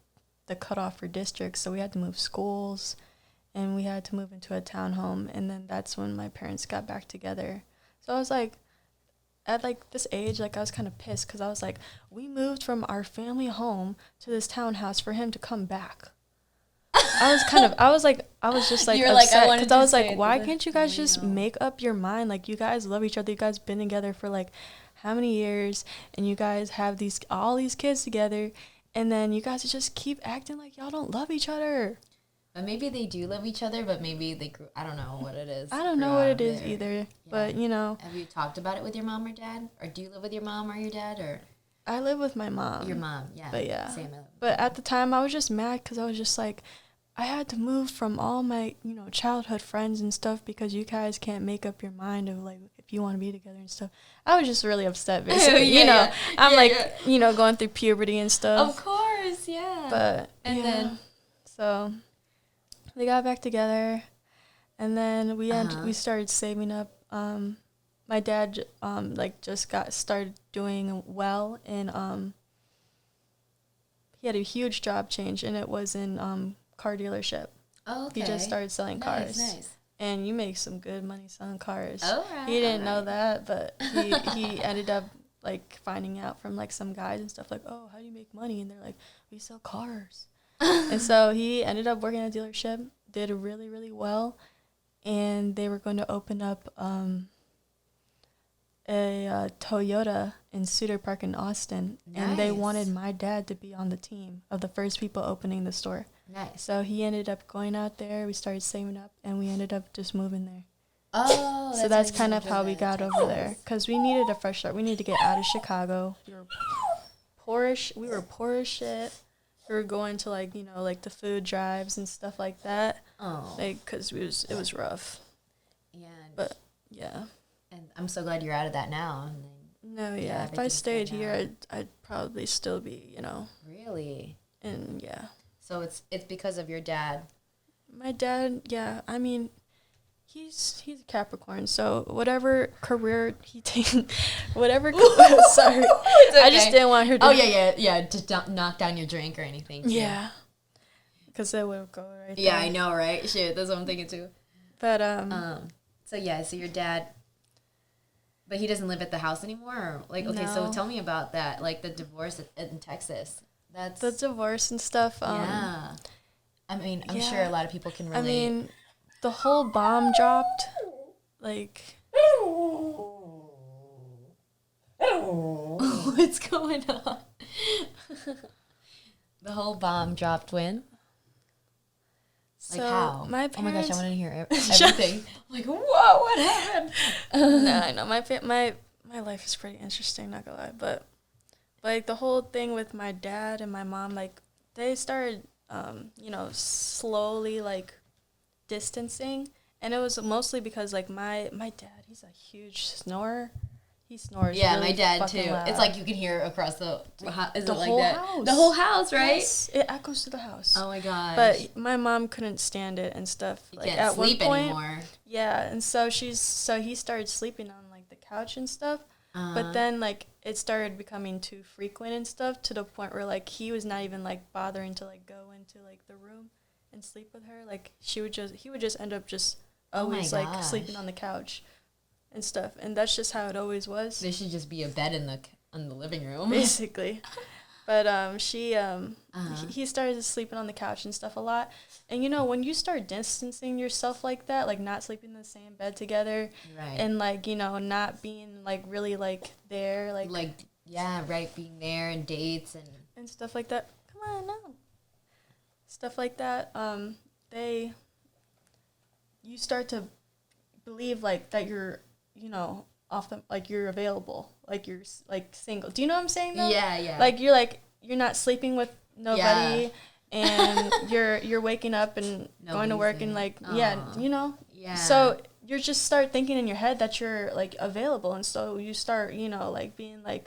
the cutoff for districts. So we had to move schools, and we had to move into a townhome. And then that's when my parents got back together. So I was, like... At, like, this age, like, I was kind of pissed because I was like, we moved from our family home to this townhouse for him to come back. I was just, like, upset because I was like, why can't you guys just make up your mind? Like, you guys love each other. You guys been together for, like, how many years? And you guys have all these kids together. And then you guys just keep acting like y'all don't love each other. But maybe they do love each other, but maybe they grew... I don't know what it is. I don't know what it is either, yeah. But, you know... Have you talked about it with your mom or dad? Or do you live with your mom or your dad, or...? I live with my mom. Your mom, yeah. But, yeah. Same. But at the time, I was just mad because I was just like, I had to move from all my, you know, childhood friends and stuff because you guys can't make up your mind of, like, if you want to be together and stuff. I was just really upset, basically. I'm you know, going through puberty and stuff. Of course, yeah. But, and then... So... They got back together, and then we started saving up. My dad just got started doing well, and he had a huge job change, and it was in car dealership. Oh, okay. He just started selling cars. Nice. And you make some good money selling cars. All right. He didn't know that, but he ended up, like, finding out from, like, some guys and stuff, like, oh, how do you make money? And they're like, we sell cars. And so he ended up working at a dealership, did really, really well, and they were going to open up a Toyota in Suter Park in Austin. Nice. And they wanted my dad to be on the team of the first people opening the store. Nice. So he ended up going out there, we started saving up, and we ended up just moving there. Oh, so that's kind of how we got over there, because we needed a fresh start. We needed to get out of Chicago. We were poor as shit. We were going to, like, you know, like, the food drives and stuff like that. Oh. Like, because it was rough. Yeah. But, yeah. And I'm so glad you're out of that now. And then, No, yeah. If I stayed here, I'd probably still be, you know. Really? And yeah. So it's because of your dad. My dad, yeah. I mean, he's a Capricorn, so whatever career he takes, whatever. Sorry, okay. I just didn't want her to. Oh yeah. To knock down your drink or anything. Too. Yeah. Because that would go right. Yeah, there. I know, right? Shit, that's what I'm thinking too. But So your dad. But he doesn't live at the house anymore? Or, like, okay, no. So tell me about that, like, the divorce in Texas. That's... The divorce and stuff. Yeah. I mean, I'm sure a lot of people can relate. I mean, the whole bomb dropped, like... What's going on? The whole bomb dropped when? Like so how? My parents, oh my gosh, I want to hear everything. Like, whoa, what happened? No, I know my life is pretty interesting, not gonna lie. But like the whole thing with my dad and my mom, like they started, slowly like distancing, and it was mostly because like my dad, he's a huge snorer. He snores. Yeah, really my dad too. loud. It's like you can hear across the. Is the it like whole that? house. The whole house, right? Yes, it echoes to the house. Oh my gosh. But my mom couldn't stand it and stuff. You like can't at sleep one point, anymore. Yeah, and so he started sleeping on like the couch and stuff. But then like it started becoming too frequent and stuff to the point where like he was not even like bothering to like go into like the room and sleep with her. Like he would just end up just always like sleeping on the couch and stuff, and that's just how it always was. There should just be a bed in the living room, basically. But he started sleeping on the couch and stuff a lot. And you know, when you start distancing yourself like that, like not sleeping in the same bed together, right? And like, you know, not being like really like there, like yeah, right, being there and dates and stuff like that. Come on, no. Stuff like that. You start to believe like that you're, you know, off the, like you're available, like you're like single. Do you know what I'm saying though? Yeah. Like you're not sleeping with nobody, and you're waking up and going to work and like you know. Yeah. So you just start thinking in your head that you're like available, and so you start, you know, like being like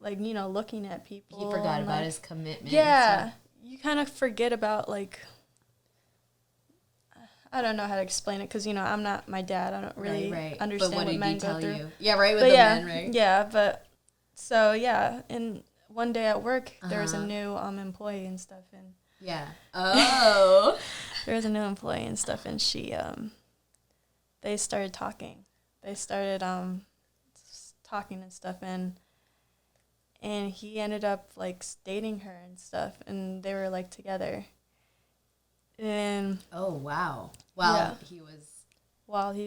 you know, looking at people. He forgot about like, his commitment. Yeah, you kind of forget about like. I don't know how to explain it because, you know, I'm not my dad. I don't really understand what men go through. You? Yeah, right, with the men, right? Yeah, but so, yeah, and one day at work, there was a new employee and stuff. And yeah. Oh. There was a new employee and stuff, and they started talking. They started talking and stuff, and he ended up, like, dating her and stuff, and they were, like, together. And oh wow! While he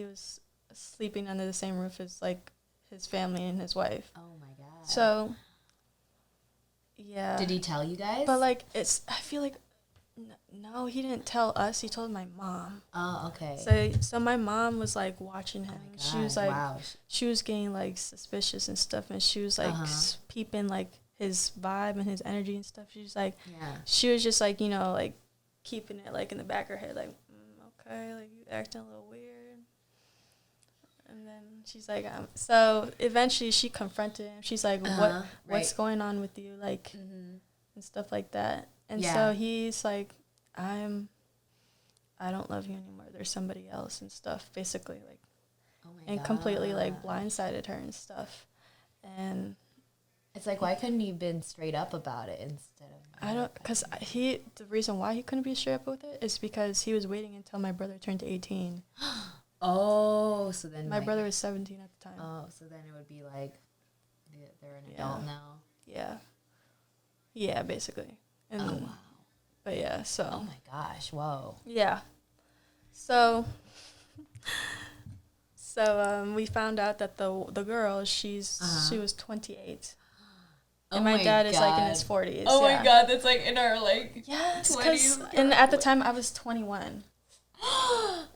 was sleeping under the same roof as like his family and his wife. Oh my god! So yeah. Did he tell you guys? But like I feel like no, he didn't tell us. He told my mom. Oh, okay. So my mom was like watching him. Oh my god, she was like, wow. She was getting like suspicious and stuff, and she was like peeping like his vibe and his energy and stuff. She was like, she was just like, you know, like. Keeping it like in the back of her head, like okay, like you acting a little weird. And then she's like, so eventually she confronted him. She's like, what's going on with you, like, and stuff like that. And so he's like, I don't love you anymore. There's somebody else and stuff, basically, like, and completely like blindsided her and stuff. And it's like, why couldn't he been straight up about it instead of? I don't, because the reason why he couldn't be straight up with it is because he was waiting until my brother turned 18. Oh, so then my brother was 17 at the time. Oh, so then it would be like they're an adult now. Yeah. Yeah, basically. And oh wow. But yeah, so. Oh my gosh! Whoa. Yeah. So. We found out that the girl she was 28. And my dad is like in his 40s. Oh my god, that's like in our like 20s. And at the time I was 21.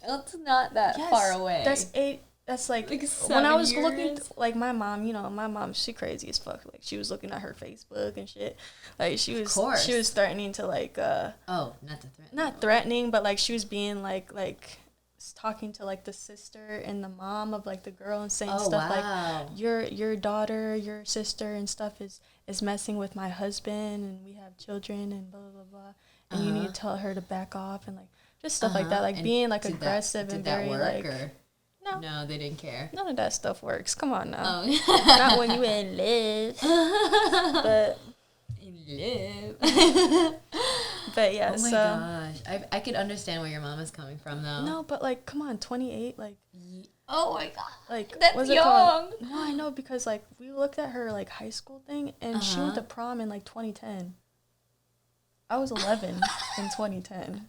It's not that far away. That's 8. That's like when I was looking, like my mom, you know, my mom, she crazy as fuck. Like she was looking at her Facebook and shit. Like she was threatening to like. Oh, not to threaten. Not threatening, but like she was being like talking to like the sister and the mom of like the girl and saying Oh, stuff wow. like your daughter, your sister and stuff is messing with my husband and we have children and blah blah blah blah, and you need to tell her to back off and like just stuff like that, like And being like did aggressive that, and did that very work, like or? no. No, they didn't care. None of that stuff works. Come on now. Oh. Not when you in love. But but yeah, Oh my so gosh. I could understand where your mom is coming from, though. no, but like come on, 28, like Oh my god. like That's what's it young. called? No, I know, because like we looked at her like high school thing and she went to Uh-huh. prom in like 2010. I was 11 in 2010.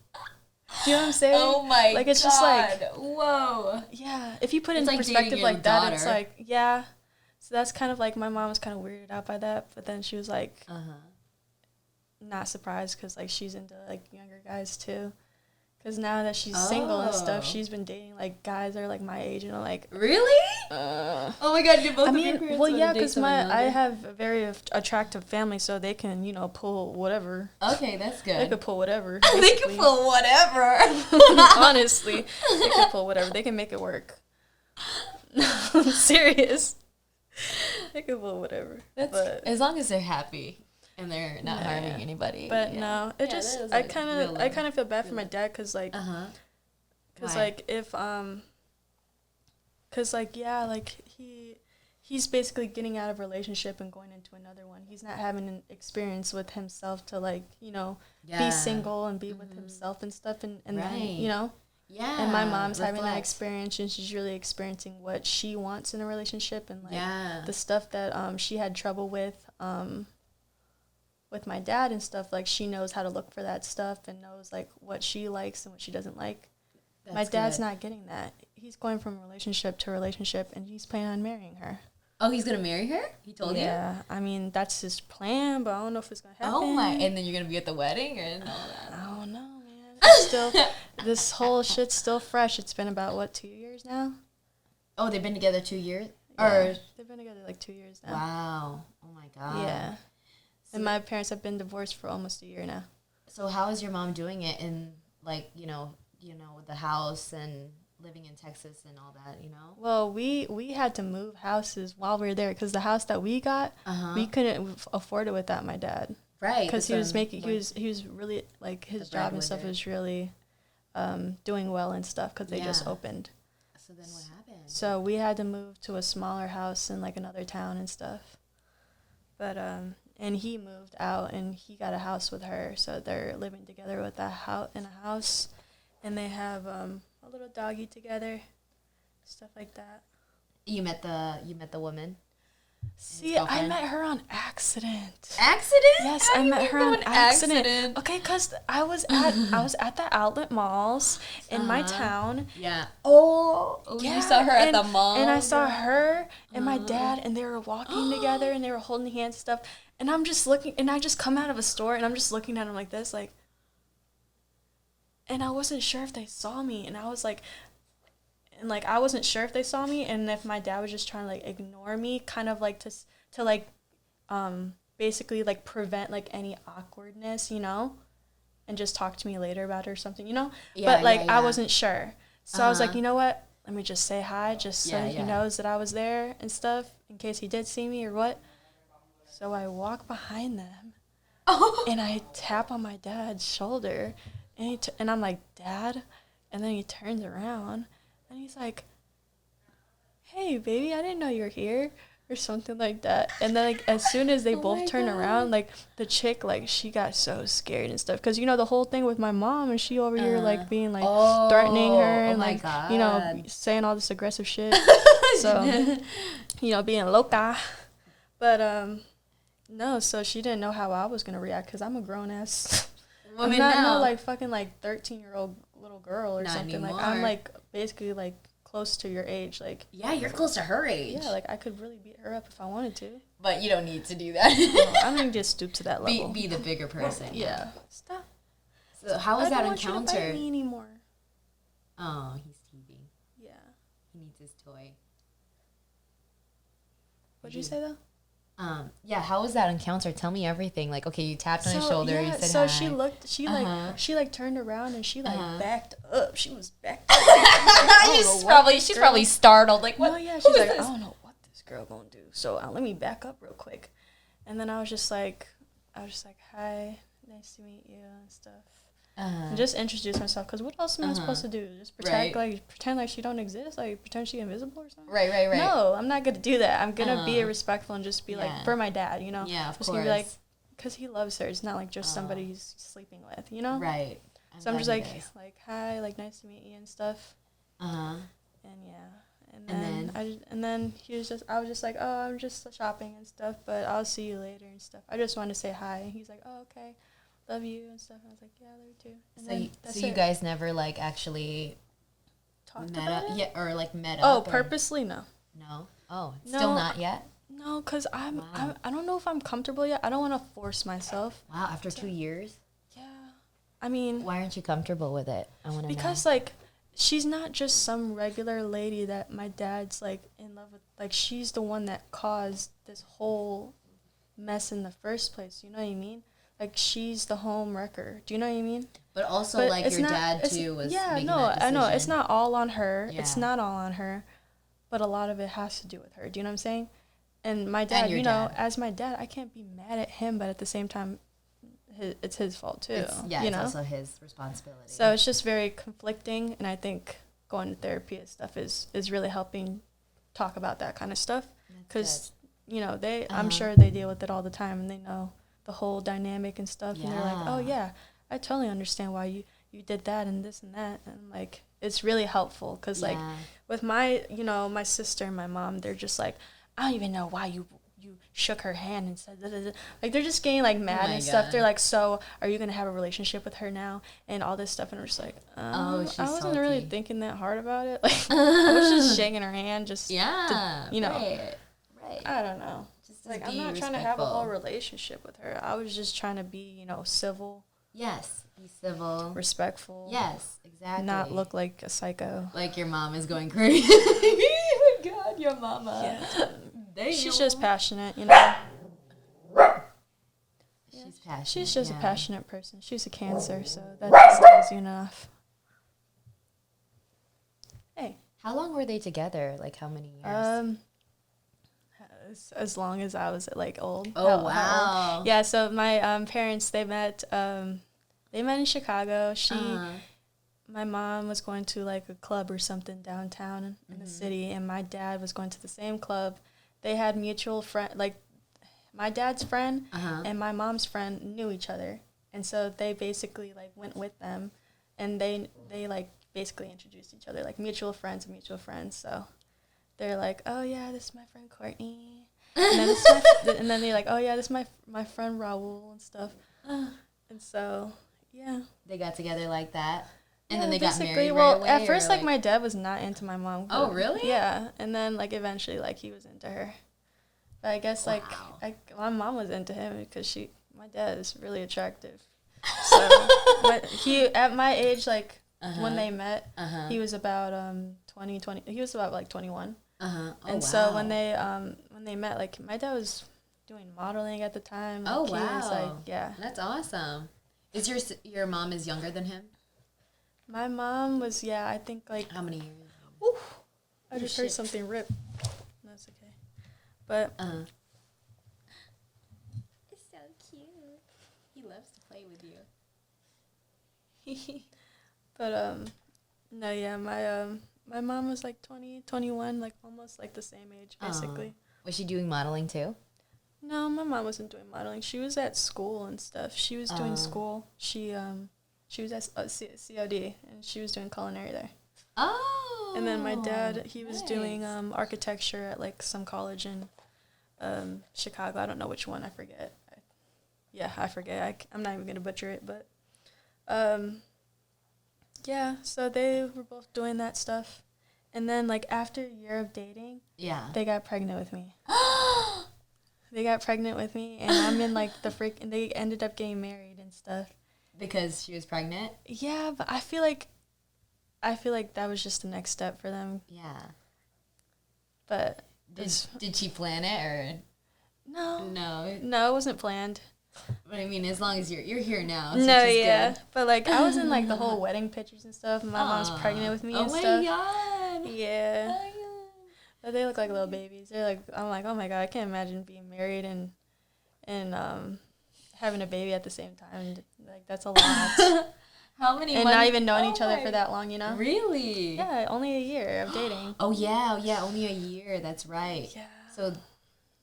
Do you know what I'm saying? Oh my god. Like it's just like whoa. yeah, if you put it It's in like dating perspective your like that, it's daughter. like yeah. So that's kind of like my mom was kind of weirded out by that, but then she was like not surprised because like she's into like younger guys too. Because now that she's single and stuff, Oh. she's been dating like guys that are like my age, and I'm like, Really? uh. Oh my god, do both I of your mean, parents well, want yeah, to date because someone I younger? have a very attractive family, so they can, you know, pull whatever. Okay, that's good. They could pull whatever. They basically. can pull whatever. Honestly, they can pull whatever. They can make it work. I'm serious. They can pull whatever. But As long as they're happy and they're not Yeah. harming anybody. but yeah. no, it Yeah, just that is, I like, kind real of I love. kind of feel bad for my dad because like Uh-huh. because Why? like if because like yeah, like he's basically getting out of a relationship and going into another one. He's not having an experience with himself to like, you know, Yeah. be single and be with himself and stuff, and then, Right. you know, Yeah. and my mom's having that reflect. experience, and she's really experiencing what she wants in a relationship, and like Yeah. the stuff that she had trouble with my dad and stuff. Like she knows how to look for that stuff and knows like what she likes and what she doesn't like. My That's dad's good. not getting that. He's going from relationship to relationship, and he's planning on marrying her. Oh, he's gonna marry her? He told you? Yeah, I mean that's his plan, but I don't know if it's gonna happen. Oh my! And then you're gonna be at the wedding and all that. I don't know, man. It's still, this whole shit's still fresh. It's been about what, 2 years now? Oh, they've been together 2 years? Yeah, Or they've been together like 2 years now. wow! Oh my god! Yeah, So, and my parents have been divorced for almost a year now. so how is your mom doing it in like with the house and living in Texas and all that? You know. Well, we had to move houses while we were there because the house that we got, we couldn't afford it without my dad. Right. Because that's he what was I'm, making, like, he was really, like, his the job and stuff breadwinner. was really doing well and stuff because they just Yeah. opened. So then what happened? So we had to move to a smaller house in, like, another town and stuff. But, and he moved out and he got a house with her. So they're living together with in a house. And they have a little doggy together, stuff like that. You met the woman. See, I girlfriend? met her on accident. Accident? Yes, How I do you met mean her on an accident. Okay, cause I was at the outlet malls in my town. Yeah. Oh, Yeah, you saw her at and- the mall. and I saw her and my dad, and they were walking together, and they were holding hands and stuff. And I'm just looking, and I just come out of a store, and I'm just looking at them like this, like. And I wasn't sure if they saw me, and I was like. And, like, I wasn't sure if they saw me and if my dad was just trying to, like, ignore me, kind of, like, to like, basically, like, prevent, like, any awkwardness, you know? And just talk to me later about it or something, you know? Yeah, but, like, yeah, I yeah. wasn't sure. So I was like, Uh-huh. you know what? Let me just say hi just so Yeah, he yeah. knows that I was there and stuff in case he did see me or what. So I walk behind them and I tap on my dad's shoulder and and I'm like, Dad? And then he turns around. And he's like, hey, baby, I didn't know you were here, or something like that. And then, like, as soon as they Oh both my turn God. around, like, the chick, like, she got so scared and stuff. Because, you know, the whole thing with my mom, and she over here, like, being, like, threatening her and, my like, you know, God. saying all this aggressive shit. So, you know, being loca. But, no, so she didn't know how I was going to react because I'm a grown-ass. I'm Woman not now. no, like, fucking, like, 13-year-old little girl or Not something. anymore. Like, I'm, like, basically, like, close to your age. Like, Yeah, you're close to her age. yeah, like, I could really beat her up if I wanted to. But you don't need to do that. No, I don't just stoop to that be level. the bigger person. Yeah. Stop. So how was I that don't want you to bite encounter? me anymore. Oh, he's teething. Yeah. He needs his toy. What'd you say, though? Yeah, how was that encounter? Tell me everything. Like, okay, you tapped on his shoulder, you said hi. she turned around and she backed up. She was backed up. She's probably startled. Like, what? No, yeah, she's like, I don't know what this girl gonna do. So let me back up real quick. And then I was just like, hi, nice to meet you and stuff. And just introduce myself, because what else am I supposed to do? Just pretend like she don't exist, like pretend she invisible or something? Right. No, I'm not gonna do that. I'm gonna be respectful and just be like, for my dad, you know? Yeah, of just course. Be like, because he loves her. It's not like just somebody he's sleeping with, you know? Right. So I'm just like, hi, like nice to meet you and stuff. And then I was just like, oh, I'm just shopping and stuff, but I'll see you later and stuff. I just wanted to say hi. And he's like, oh, okay. Love you and stuff. And I was like, yeah, I love you too. And so you guys never like actually talked met about up? it? Yeah, or like met up? up? Purposely? No. No? Oh, No, still not yet? No, because I don't know if I'm comfortable yet. I don't want to force myself. Wow, after 2 years? Yeah. I mean. Why aren't you comfortable with it? I want to know. Because, like, she's not just some regular lady that my dad's, like, in love with. Like, she's the one that caused this whole mess in the first place. You know what I mean? Like, she's the home wrecker. Do you know what I mean? But also, like, your dad, too, was making that decision. I know. It's not all on her. Yeah. It's not all on her. But a lot of it has to do with her. Do you know what I'm saying? And my dad, as my dad, I can't be mad at him, but at the same time, it's his fault, too. It's also his responsibility. So it's just very conflicting, and I think going to therapy and stuff is really helping talk about that kind of stuff. Because, I'm sure they deal with it all the time, and they know the whole dynamic and stuff, and they're like, oh yeah, I totally understand why you did that and this and that, and like it's really helpful because like with my my sister and my mom, they're just like, I don't even know why you shook her hand and said da. Like they're just getting like mad and stuff. They're like, so are you gonna have a relationship with her now and all this stuff, and we're just like, I wasn't really thinking that hard about it. Like I was just shaking her hand just right. I don't know. Like, I'm not trying to have a whole relationship with her. I was just trying to be, civil. Yes, be civil. Respectful. Yes, exactly. Not look like a psycho. Like your mom is going crazy. Oh, my God, your mama. Yeah. Damn. She's just passionate, She's passionate. She's just a passionate person. She's a Cancer, so that just tells you enough. Hey. How long were they together? Like, how many years? As long as I was like old. Oh, wow. Yeah, so my parents, they met in Chicago. My mom was going to like a club or something downtown in the city, and my dad was going to the same club. They had mutual friend, like my dad's friend and my mom's friend knew each other, and so they basically like went with them, and they like basically introduced each other, like mutual friends. So they're like, oh yeah, this is my friend Courtney, and then they're like, oh yeah, this is my friend Raul and stuff, and so yeah, they got together like that, and then they got married right away. At first, like my dad was not into my mom. Oh really? Yeah, and then like eventually, like he was into her, but I guess like my mom was into him because my dad is really attractive, so he at my age like when they met, he was about 20. He was about like 21. So when they met, like my dad was doing modeling at the time. Like, oh he wow! was, like, yeah, that's awesome. Is your mom is younger than him? My mom was I think like how many years? Oof, I just heard something rip. That's okay, but it's so cute. He loves to play with you. But no, yeah, my mom was like 20, 21, like almost like the same age basically. Was she doing modeling too? No, my mom wasn't doing modeling. She was at school and stuff. She was doing school. She was at COD and she was doing culinary there. Oh. And then my dad, he was doing architecture at like some college in Chicago. I don't know which one. I forget. I forget. I'm not even gonna butcher it, but yeah, so they were both doing that stuff. And then, like, after a year of dating, they got pregnant with me. They got pregnant with me, and I'm in, like, and they ended up getting married and stuff. Because she was pregnant? Yeah, but I feel like that was just the next step for them. Yeah. But did she plan it, or? No, No. it wasn't planned. But I mean, as long as you're here now. So No, which is yeah, good. but like I was in like the whole wedding pictures and stuff. My mom's pregnant with me and stuff. Oh my god. Yeah, Oh my but they look like little babies. They're like, I'm like, oh my god, I can't imagine being married and having a baby at the same time. Like that's a lot. How many And months? not even knowing each other for that long, Really? Yeah, only a year of dating. Oh yeah, only a year. That's right. Yeah. So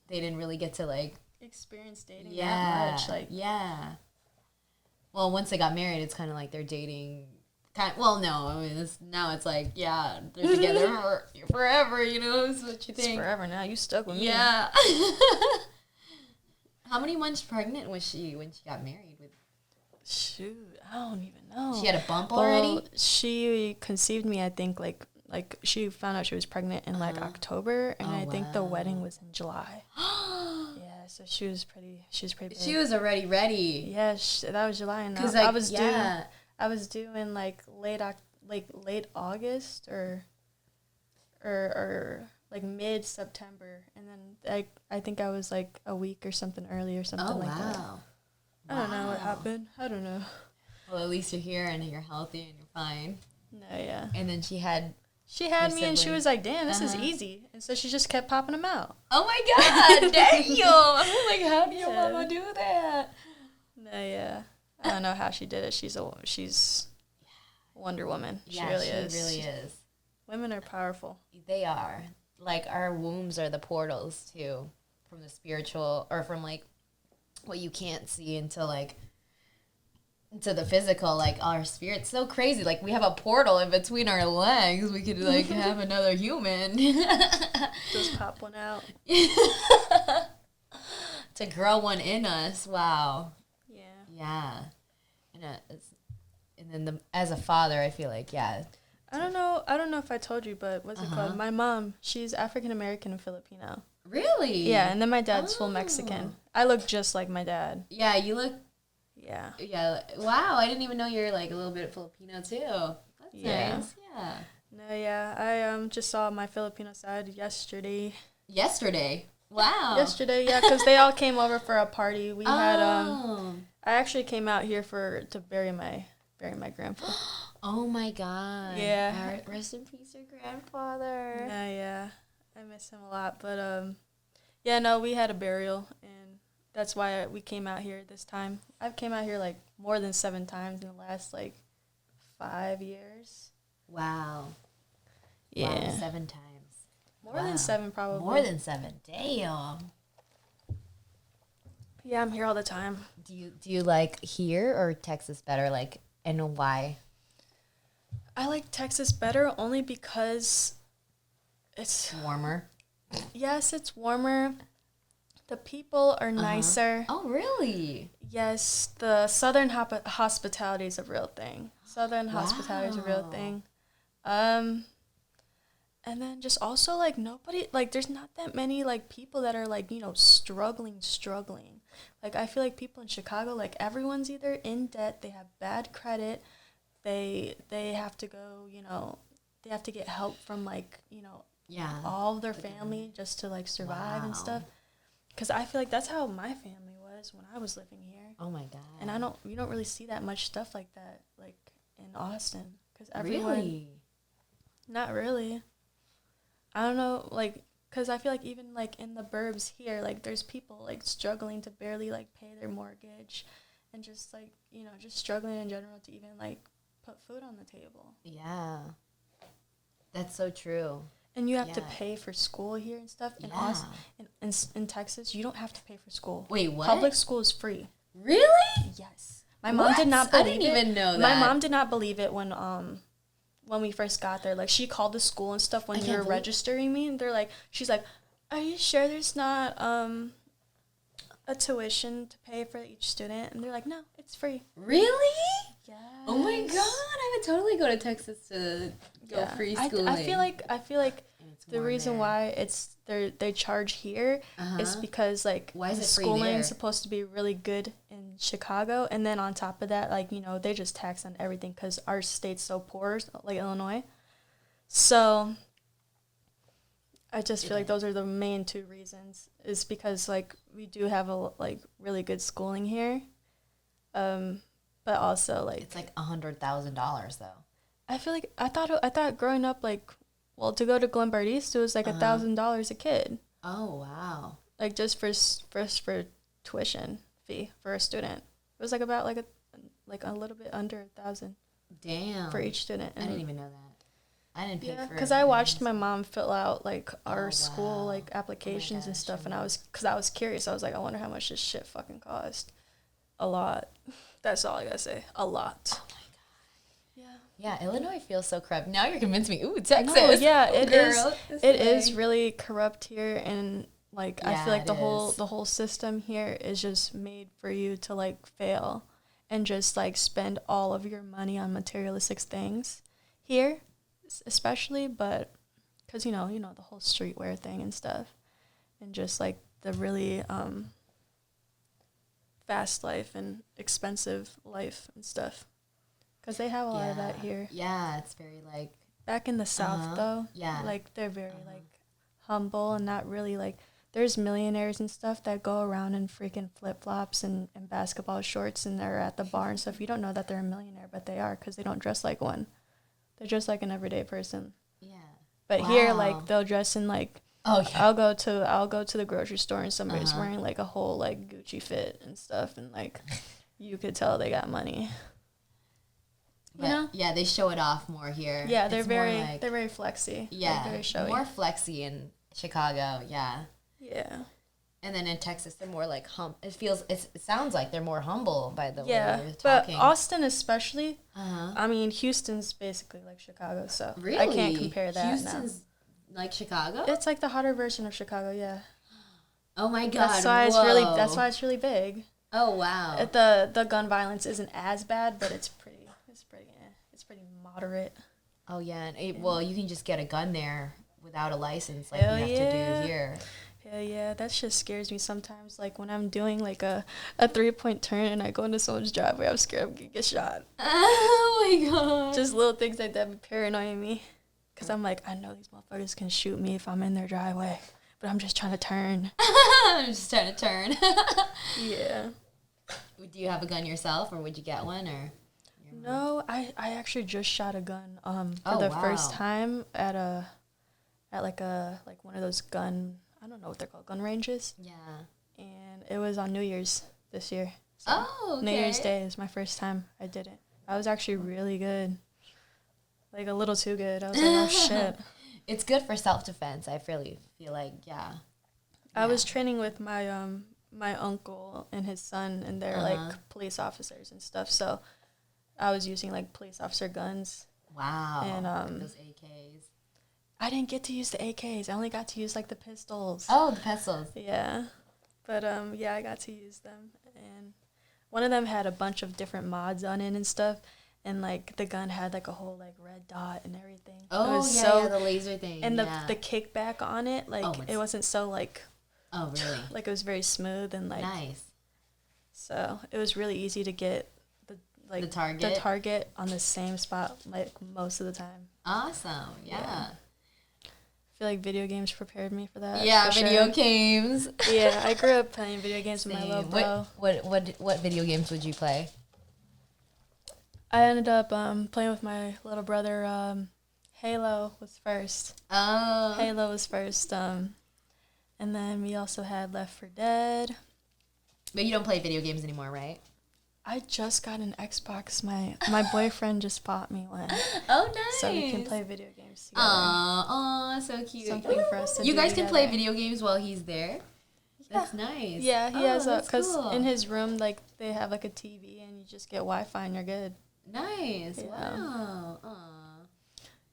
they didn't really get to like Experience dating that much. Like, yeah. Well, once they got married, it's kind of like they're dating. Well, no, I mean, now it's like, yeah, they're together forever. You know, is what you it's think. forever now. You stuck with me. Yeah. How many months pregnant was she when she got married? Shoot, I don't even know. She had a bump already? Well, she conceived me, I think, like she found out she was pregnant in like October, and I think the wedding was in July. Yeah, so she was pretty big. She was already ready. Yeah, that was July, and Like, I was due in like late August or like mid September, and then I think I was like a week or something early or something like that. I don't know what happened. I don't know. Well, at least you're here and you're healthy and you're fine. No, yeah. And then she had me and she was like, damn, this is easy. And so she just kept popping them out. Oh my god, damn! I'm like, how do your mama do that? No, yeah. I don't know how she did it. She's Wonder Woman. She really is. Women are powerful. They are. Like, our wombs are the portals, too, from the spiritual, or from, like, what you can't see into, like, into the physical, like, our spirit's so crazy. Like, we have a portal in between our legs. We could, like, have another human. Just pop one out. To grow one in us. Wow. Yeah. Yeah. And then as a father, I feel like, yeah. I don't know if I told you, but what's it called? My mom, she's African American and Filipino. Really? Yeah, and then my dad's full Mexican. I look just like my dad. Yeah, you look. Yeah. Yeah. Wow, I didn't even know you're like a little bit Filipino too. That's nice. Yeah. No, yeah. I just saw my Filipino side yesterday. Yesterday. Wow. Yesterday, yeah, because they all came over for a party. We had I actually came out here to bury my grandpa. Oh my god. Yeah. Rest in peace, your grandfather. Yeah. I miss him a lot, but yeah, no, we had a burial, and that's why we came out here this time. I've came out here like more than 7 times in the last like 5 years. Wow. Yeah. Wow, 7 times. More than 7 probably. More than 7. Damn. Yeah, I'm here all the time. Do you like here or Texas better? Like, and why? I like Texas better only because it's warmer. Yes, it's warmer. The people are nicer. Oh, really? Yes, the Southern hospitality is a real thing. Hospitality is a real thing. And then just also, like, nobody, like, there's not that many, like, people that are, like, you know, struggling. Like, I feel like people in Chicago, like, everyone's either in debt, they have bad credit, they have to go, you know, they have to get help from, like, you know, all of their family just to, like, survive and stuff. Because I feel like that's how my family was when I was living here. Oh, my God. And you don't really see that much stuff like that, like, in Austin. Because everyone... Really? Not really. I don't know, like, because I feel like even, like, in the burbs here, like, there's people, like, struggling to barely, like, pay their mortgage and just, like, you know, just struggling in general to even, like, put food on the table. Yeah. That's so true. And you have to pay for school here and stuff. In Austin, in Texas, you don't have to pay for school. Wait, what? Public school is free. Really? Yes. My mom did not believe it. I didn't even know that. My mom did not believe it when we first got there. Like, she called the school and stuff when you were registering me, and she's like, are you sure there's not a tuition to pay for each student? And they're like, no, it's free. Really? Yes. Oh my God, I would totally go to Texas to go free schooling. I feel like the reason why they charge here is because, like, why is schooling is supposed to be really good in Chicago, and then on top of that, like, you know, they just tax on everything because our state's so poor, like Illinois. So I just feel like those are the main two reasons. Is because like we do have a like really good schooling here, but also like It's like $100,000 though. I feel like I thought growing up like, well, to go to Glenbard East it was like $1,000 a kid. Oh wow. Like just for tuition fee for a student. It was like about like a little bit under 1,000. Damn. For each student. I didn't even know that. I didn't pay for it. Because I watched my mom fill out like our school like applications and stuff, and I was curious. I was like, I wonder how much this shit fucking cost. A lot. That's all I gotta say. A lot. Oh my god. Yeah. Yeah, Illinois feels so corrupt. Now you're convincing me. Ooh, Texas. No, yeah, it girl, is. It is really corrupt here, and like I feel like the whole system here is just made for you to like fail and just like spend all of your money on materialistic things here. Especially, but because you know the whole streetwear thing and stuff, and just like the really fast life and expensive life and stuff, because they have a lot of that here. Yeah, it's very like back in the South though. Yeah, like they're very like humble and not really like. There's millionaires and stuff that go around in freaking flip-flops and basketball shorts, and they're at the bar and stuff. You don't know that they're a millionaire, but they are because they don't dress like one. They're just like an everyday person. Yeah. But here, like, they'll dress in, like, I'll go to the grocery store and somebody's wearing, like, a whole, like, Gucci fit and stuff. And, like, you could tell they got money. But, yeah, they show it off more here. Yeah, they're very flexy. Yeah, like, very showy. More flexy in Chicago, yeah. Yeah. And then in Texas, they're more like it sounds like they're more humble by the way you're talking. But Austin especially. I mean, Houston's basically like Chicago, so really? I can't compare that. Houston's like Chicago? It's like the hotter version of Chicago, yeah. Oh my god! That's why it's really big. Oh wow! The gun violence isn't as bad, but it's pretty moderate. Oh yeah, and well, you can just get a gun there without a license, like you have to do here. Hell yeah, that shit scares me sometimes. Like when I'm doing like a 3-point turn and I go into someone's driveway, I'm scared I'm gonna get shot. Oh my god! Just little things like that be paranoying me, cause I'm like, I know these motherfuckers can shoot me if I'm in their driveway, but I'm just trying to turn. I'm just trying to turn. Yeah. Do you have a gun yourself, or would you get one, or? No, I actually just shot a gun for the first time at one of those gun. I don't know what they're called, gun ranges. Yeah. And it was on New Year's this year. So New Year's Day is my first time I did it. I was actually really good. Like a little too good. I was like, oh shit. It's good for self-defense. I really feel like, I was training with my my uncle and his son, and they're like police officers and stuff. So I was using like police officer guns. Wow. And those AKs. I didn't get to use the AKs. I only got to use like the pistols. Oh, the pistols. Yeah. But I got to use them, and one of them had a bunch of different mods on it and stuff, and like the gun had like a whole like red dot and everything. Oh yeah, the laser thing. And the kickback on it, like it wasn't so like. Oh really? Like it was very smooth and like. Nice. So it was really easy to get the target on the same spot like most of the time. Awesome. Yeah. I feel like video games prepared me for that. Yeah, video games. Yeah, I grew up playing video games with my little bro. What video games would you play? I ended up playing with my little brother. Halo was first. Oh. Halo was first. And then we also had Left 4 Dead. But you don't play video games anymore, right? I just got an Xbox. My boyfriend just bought me one. Oh, nice. So we can play video games together. Aw, so cute. Something for us to do You guys together. can play video games while he's there? Yeah. That's nice. Yeah, he has because cool. in his room, like, they have, like, a TV, and you just get Wi-Fi, and you're good. Nice. Yeah. Wow. Aw.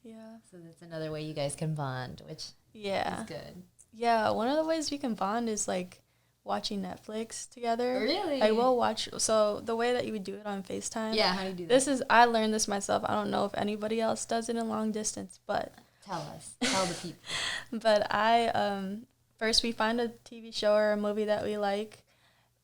Yeah. So that's another way you guys can bond, which is good. Yeah, one of the ways we can bond is, like, watching Netflix together. Really? I will watch. So the way that you would do it on FaceTime. Yeah, how do you do that? I learned this myself. I don't know if anybody else does it in long distance, but. Tell us. Tell the people. But first we find a TV show or a movie that we like,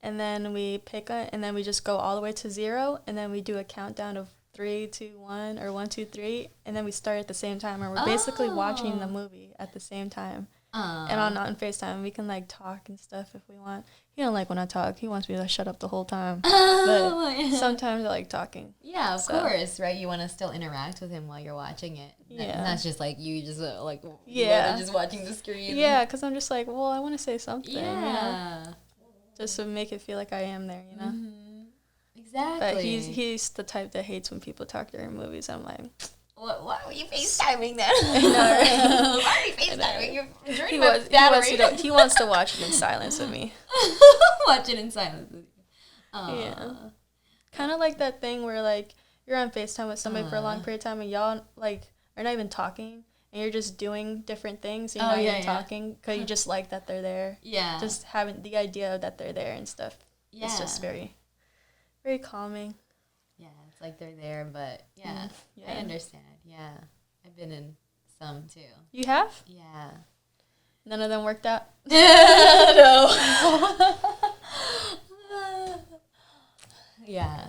and then we pick it, and then we just go all the way to 0, and then we do a countdown of 3, 2, 1, or 1, 2, 3, and then we start at the same time, and we're basically watching the movie at the same time. And on FaceTime, we can, like, talk and stuff if we want. He don't like when I talk. He wants me to shut up the whole time. But sometimes I like talking. Yeah, of course, right? You want to still interact with him while you're watching it. Yeah. That's just like you just like just watching the screen. Yeah, because I'm just like, well, I want to say something. Yeah. You know? Just to make it feel like I am there, you know? Mm-hmm. Exactly. But he's the type that hates when people talk during movies. I'm like, why were you FaceTiming then? Why are you FaceTiming? You're he wants to watch it in silence with me. Watch it in silence with you. Yeah. Kind of like that thing where, like, you're on FaceTime with somebody for a long period of time and y'all, like, are not even talking and you're just doing different things. And you're not even talking because you just like that they're there. Yeah. Just having the idea that they're there and stuff. Yeah. It's just very, very calming. Yeah, it's like they're there, but yeah, I understand. Yeah, I've been in some too. You have? Yeah. None of them worked out? No. Yeah.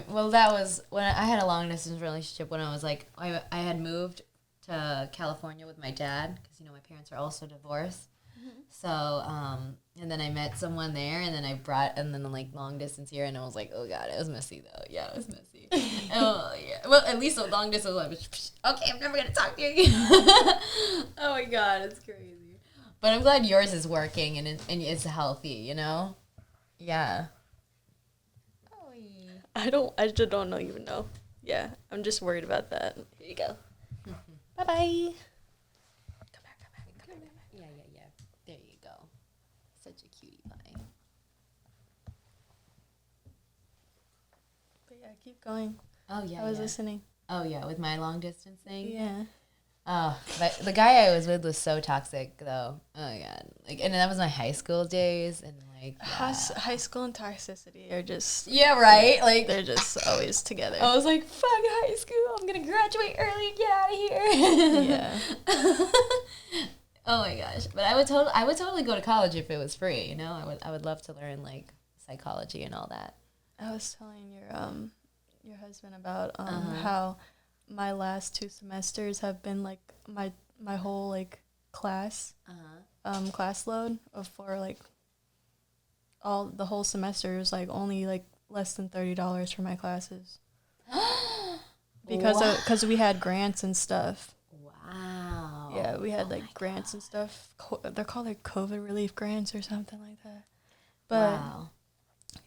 Well, that was when I had a long distance relationship when I was like, I had moved to California with my dad because, my parents are also divorced. Mm-hmm. So, and then I met someone there and then like long distance here and I was like, oh God, it was messy though. Yeah, it was messy. Oh yeah. Well, at least long distance I was, okay, I'm never going to talk to you again. Oh my God, it's crazy. But I'm glad yours is working and it's healthy, Yeah. I just don't know even know. Yeah, I'm just worried about that. Here you go. Bye-bye. Come here. Yeah. There you go. Such a cutie pie. But yeah, keep going. Oh, yeah, I was listening. Oh, yeah, with my long distance thing? Yeah. Oh, but the guy I was with was so toxic, though. Oh, my God. Like, and that was my high school days, and, like, high school and toxicity are just... Yeah, right? Like... They're just always together. I was like, fuck high school. I'm going to graduate early and get out of here. Yeah. Oh, my gosh. But I would totally go to college if it was free, I would love to learn, like, psychology and all that. I was telling your husband about how my last 2 semesters have been like my whole like class class load for like the whole semester is like only like less than $30 for my classes because we had grants and stuff. Wow. Yeah, we had like grants and stuff. They're called like COVID relief grants or something like that. But wow.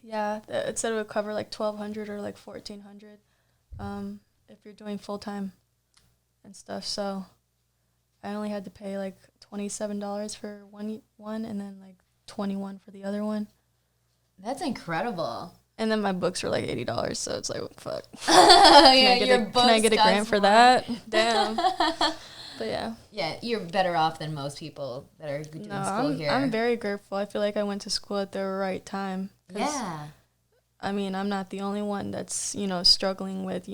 Yeah, it said it would cover like $1,200 or like $1,400 if you're doing full time and stuff. So I only had to pay like $27 for one and then like $21 for the other one. That's incredible. And then my books were like $80, so it's like, fuck. Can I get a grant for that? Damn. But yeah. Yeah, you're better off than most people that are doing school here. I'm very grateful. I feel like I went to school at the right time. Yeah. I mean, I'm not the only one that's, struggling with,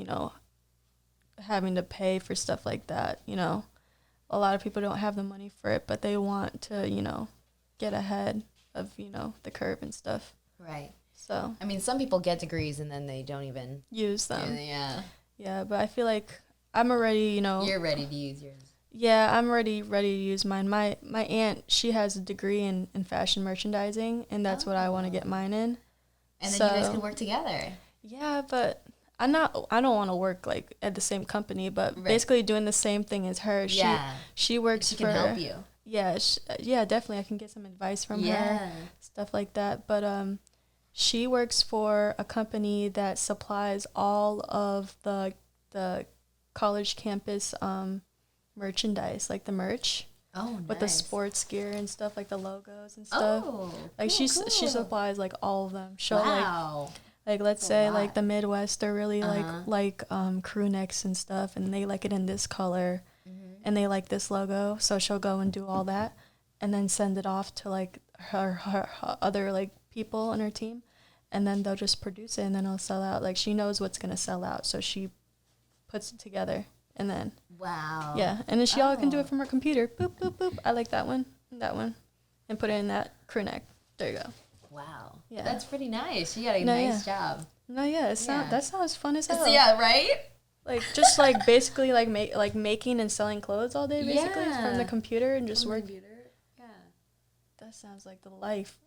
having to pay for stuff like that, A lot of people don't have the money for it, but they want to, get ahead of, the curve and stuff. Right. So. I mean, some people get degrees and then they don't even use them. Yeah. Yeah, but I feel like I'm already, You're ready to use yours. Yeah, I'm ready to use mine. My aunt, she has a degree in fashion merchandising, and that's what I want to get mine in. And then you guys can work together. Yeah, but I don't want to work like at the same company, but basically doing the same thing as her. She works she can help you. Yeah, definitely. I can get some advice from her, stuff like that. But she works for a company that supplies all of the college campus merchandise, like the merch. Oh, nice. With the sports gear and stuff, like the logos and stuff. Oh, like cool. She supplies like all of them. Wow. Like let's say like the Midwest, they're really like crew necks and stuff, and they like it in this color, and they like this logo. So she'll go and do all that, and then send it off to like her other like people on her team, and then they'll just produce it, and then it'll sell out. Like she knows what's gonna sell out, so she puts it together. And then, yeah, and then she all can do it from her computer. Boop, boop, boop. I like that one, and put it in that crew neck. There you go. Wow. Yeah. That's pretty nice. You got a nice job. No, yeah, that sounds fun as hell. So, yeah, right? Like, just, like, basically, like making and selling clothes all day, basically, from the computer and just work. That sounds like the life.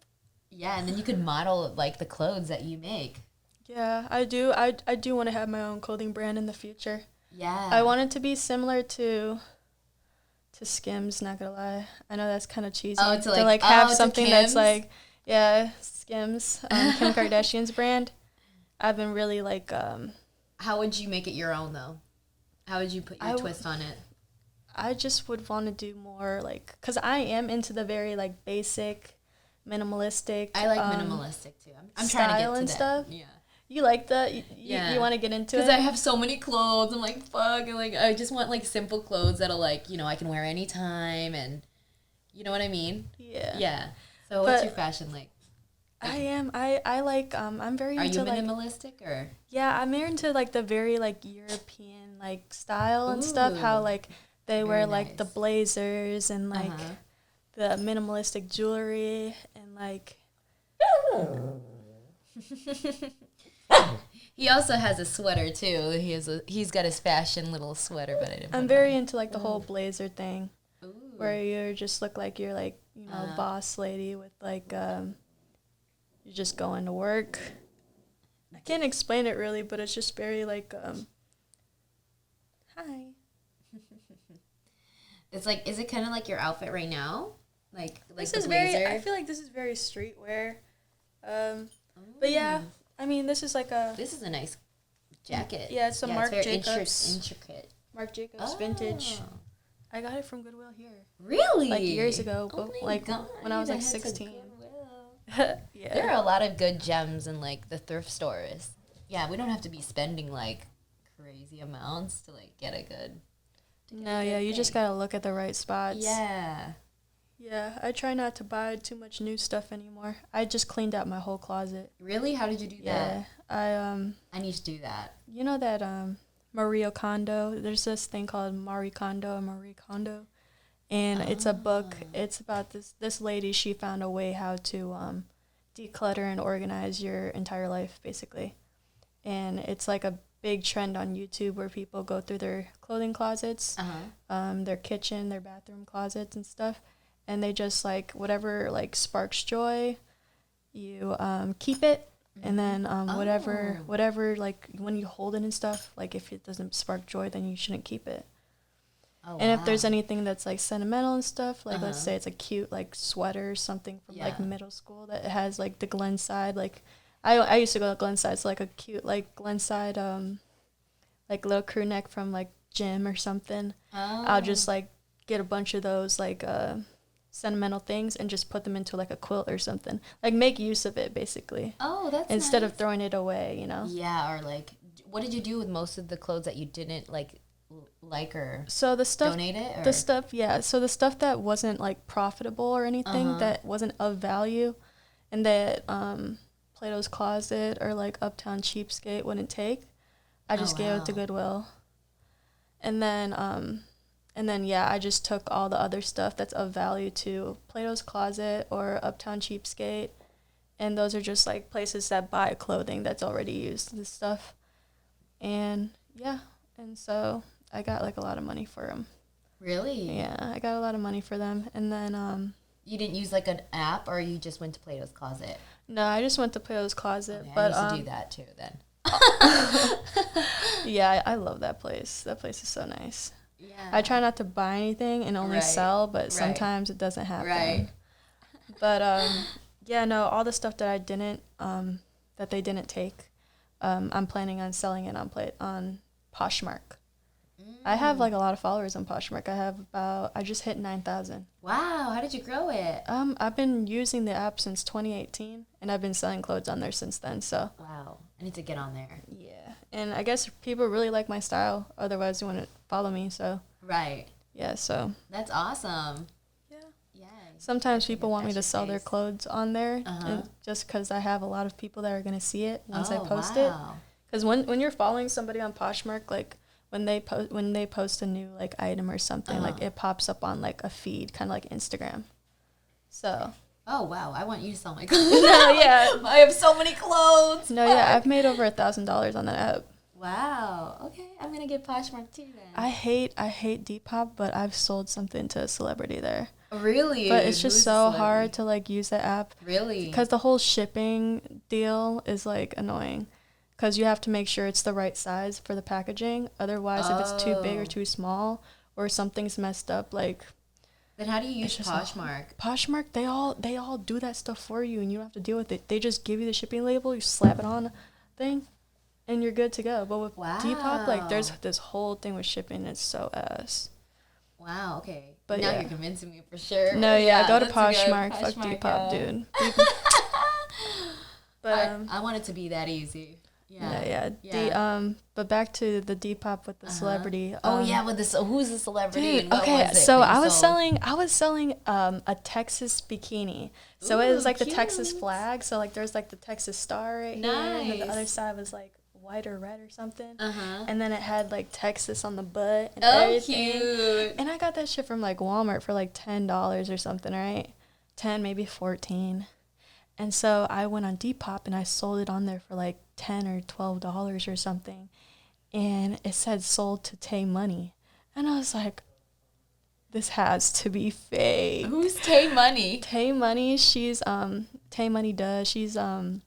Yeah, and then you could model like the clothes that you make. Yeah, I do. I do want to have my own clothing brand in the future. Yeah. I want it to be similar to Skims, not gonna lie. I know that's kind of cheesy. Oh, to like have to something that's Kim's? like, yeah, Skims, Kim Kardashian's brand. I've been really like, How would you make it your own though? How would you put your twist on it? I just would want to do more like, cause I am into the very like basic, minimalistic. I like minimalistic too. I'm trying to style get to and that. stuff. Yeah. You like that? Yeah. You want to get into it? Because I have so many clothes. I'm like, fuck. And like, I just want like simple clothes that'll like, I can wear anytime. And you know what I mean? Yeah. Yeah. So what's your fashion like? I like, I'm very into Are you minimalistic or? Yeah, I'm very into like the very like European like style and stuff. How like they wear like the blazers and like the minimalistic jewelry and like. He also has a sweater too. He's got his fashion little sweater, but I didn't. I'm very into like the whole blazer thing, Ooh. where you just look like you're like boss lady with like you're just going to work. I can't explain it really, but it's just very like hi. It's like, is it kind of like your outfit right now? Like This the is blazer? I feel like this is very streetwear. But yeah, I mean, this is like a. This is a nice jacket. Yeah, it's a Marc very Jacobs. Intricate. Marc Jacobs vintage. I got it from Goodwill here. Really? Like years ago, Oh my like God, when I was like that's a 16. Goodwill. Yeah. There are a lot of good gems in like the thrift stores. Yeah, we don't have to be spending like crazy amounts to like get a good. No, yeah, you just gotta look at the right spots. Yeah. Yeah, I try not to buy too much new stuff anymore. I just cleaned out my whole closet. Really? How did you do Yeah, that? I need to do that. You know that Marie Kondo. There's this thing called Marie Kondo, and it's a book. It's about this lady. She found a way how to declutter and organize your entire life, basically. And it's like a big trend on YouTube where people go through their clothing closets, their kitchen, their bathroom closets and stuff, and they just like whatever like sparks joy, you keep it, and then whatever like when you hold it and stuff, like if it doesn't spark joy, then you shouldn't keep it. Oh, And wow. if there's anything that's like sentimental and stuff, like let's say it's a cute like sweater or something from like middle school that has like the Glenside, like I used to go to Glenside, so like a cute like Glenside like little crew neck from like gym or something. I'll just like get a bunch of those like sentimental things and just put them into like a quilt or something. Like make use of it basically. Oh, that's instead nice. of throwing it away, Yeah, or like, what did you do with most of the clothes that you didn't like or So the stuff donate it? Or? The stuff, yeah. So the stuff that wasn't like profitable or anything, that wasn't of value, and that Plato's Closet or like Uptown Cheapskate wouldn't take, I just gave it to Goodwill. And then yeah, I just took all the other stuff that's of value to Plato's Closet or Uptown Cheapskate, and those are just like places that buy clothing that's already used and stuff. And yeah, and so I got like a lot of money for them. Really? Yeah, I got a lot of money for them. And then you didn't use like an app, or you just went to Plato's Closet? no, I just went to Plato's Closet. Okay, but I used to do that too then. Yeah, I love that place. That place is so nice. Yeah. I try not to buy anything and only sell, but sometimes it doesn't happen. Right. But yeah, no, all the stuff that I didn't that they didn't take, I'm planning on selling it on Poshmark. I have like a lot of followers on Poshmark. I just hit 9,000. Wow, how did you grow it? I've been using the app since 2018, and I've been selling clothes on there since then. So wow, I need to get on there. yeah, and I guess people really like my style. Otherwise, they wouldn't follow me. So right. yeah, so That's awesome. yeah. Yeah. Sometimes people want me to Fashion sell their taste. clothes on there, and just because I have a lot of people that are gonna see it once I post it. Because when you're following somebody on Poshmark, like when they post a new like item or something, like it pops up on like a feed, kind of like Instagram. So. Oh wow, I want you to sell my clothes. No, yeah. I have so many clothes. No, yeah, I've made over $1,000 on that app. Wow. Okay, I'm gonna get Poshmark too then. I hate Depop, but I've sold something to a celebrity there. Really? But it's just Who's so the celebrity? hard to like use the app. Really? Because the whole shipping deal is like annoying. Because you have to make sure it's the right size for the packaging. Otherwise, if it's too big or too small or something's messed up, like. Then how do you use Poshmark? Poshmark, they all do that stuff for you, and you don't have to deal with it. They just give you the shipping label, you slap it on a thing, and you're good to go. But with Depop, like there's this whole thing with shipping. It's so ass. Wow. Okay. But now yeah. you're convincing me for sure. No, yeah, go to let's Poshmark. go. Fuck Depop, yeah. dude. But I want it to be that easy. Yeah. But back to the Depop with the celebrity. With this. Who's the celebrity? Dude, and what okay, was it so that you I was sold? selling a Texas bikini. So it was like the Texas flag. So like there's like the Texas star right here, and then the other side was like white or red or something. And then it had like Texas on the butt and everything. Cute. And I got that shit from like Walmart for like $10 or something, right? 10, maybe 14. And so I went on Depop and I sold it on there for like $10 or $12 or something. And it said sold to Tay Money. And I was like, this has to be fake. Who's Tay Money? Tay Money, she's Tay Money does. She's a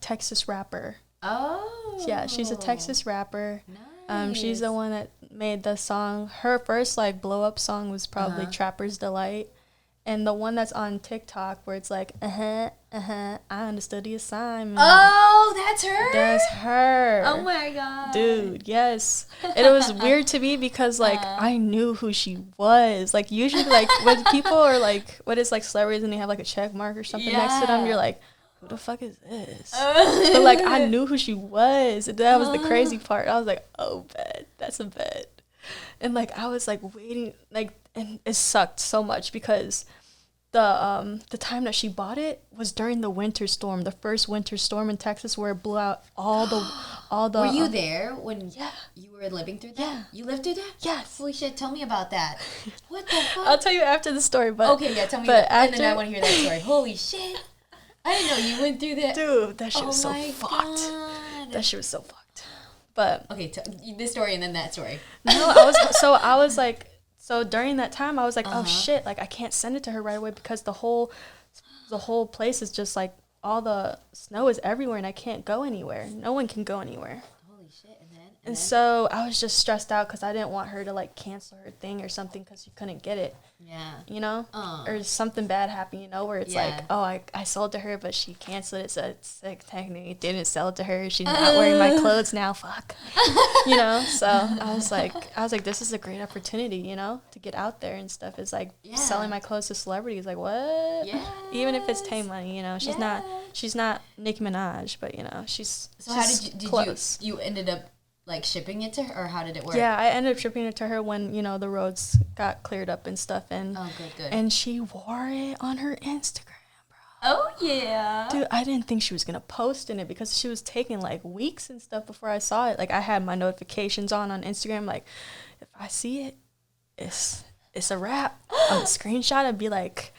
Texas rapper. Oh. Yeah, she's a Texas rapper. Nice. She's the one that made the song. Her first like blow up song was probably Trapper's Delight. And the one that's on TikTok where it's like, I understood the assignment. Oh, that's her? That's her. Oh my God. Dude, yes. And it was weird to me because, like, I knew who she was. Like, usually, like, when people are, like, what is, like, celebrities and they have, like, a check mark or something next to them, you're like, who the fuck is this? But, like, I knew who she was. And that was the crazy part. I was like, oh, bet. That's a bet. And, like, I was, like, waiting, like, and it sucked so much because the time that she bought it was during the winter storm, the first winter storm in Texas where it blew out all the Were you there when you were living through that? Yeah. You lived through that? Yes. Holy shit, tell me about that. What the fuck? I'll tell you after the story, but okay, yeah, tell me but that. And then I want to hear that story. Holy shit. I didn't know you went through that. Dude, that shit was so fucked. God. That shit was so fucked. But okay, this story and then that story. No, I was like, so during that time I was like, oh shit, like I can't send it to her right away because the whole place is just like all the snow is everywhere and I can't go anywhere. No one can go anywhere. Holy shit. And so I was just stressed out because I didn't want her to like cancel her thing or something because she couldn't get it. Yeah. You know? Or something bad happened, you know, where it's like, oh, I sold to her, but she canceled it. So it's like technically didn't sell it to her. She's not wearing my clothes now. Fuck. You know? So I was like, this is a great opportunity, you know, to get out there and stuff. It's like selling my clothes to celebrities. Like, what? Yeah. Even if it's Tay Money, you know, she's not Nicki Minaj, but, you know, she's So how did close. you ended up like shipping it to her, or how did it work? Yeah, I ended up shipping it to her when, you know, the roads got cleared up and stuff. And good. And she wore it on her Instagram, bro. Oh, yeah. Dude, I didn't think she was going to post in it because she was taking, like, weeks and stuff before I saw it. Like, I had my notifications on Instagram. Like, if I see it, it's a wrap. I'm going to screenshot and be like,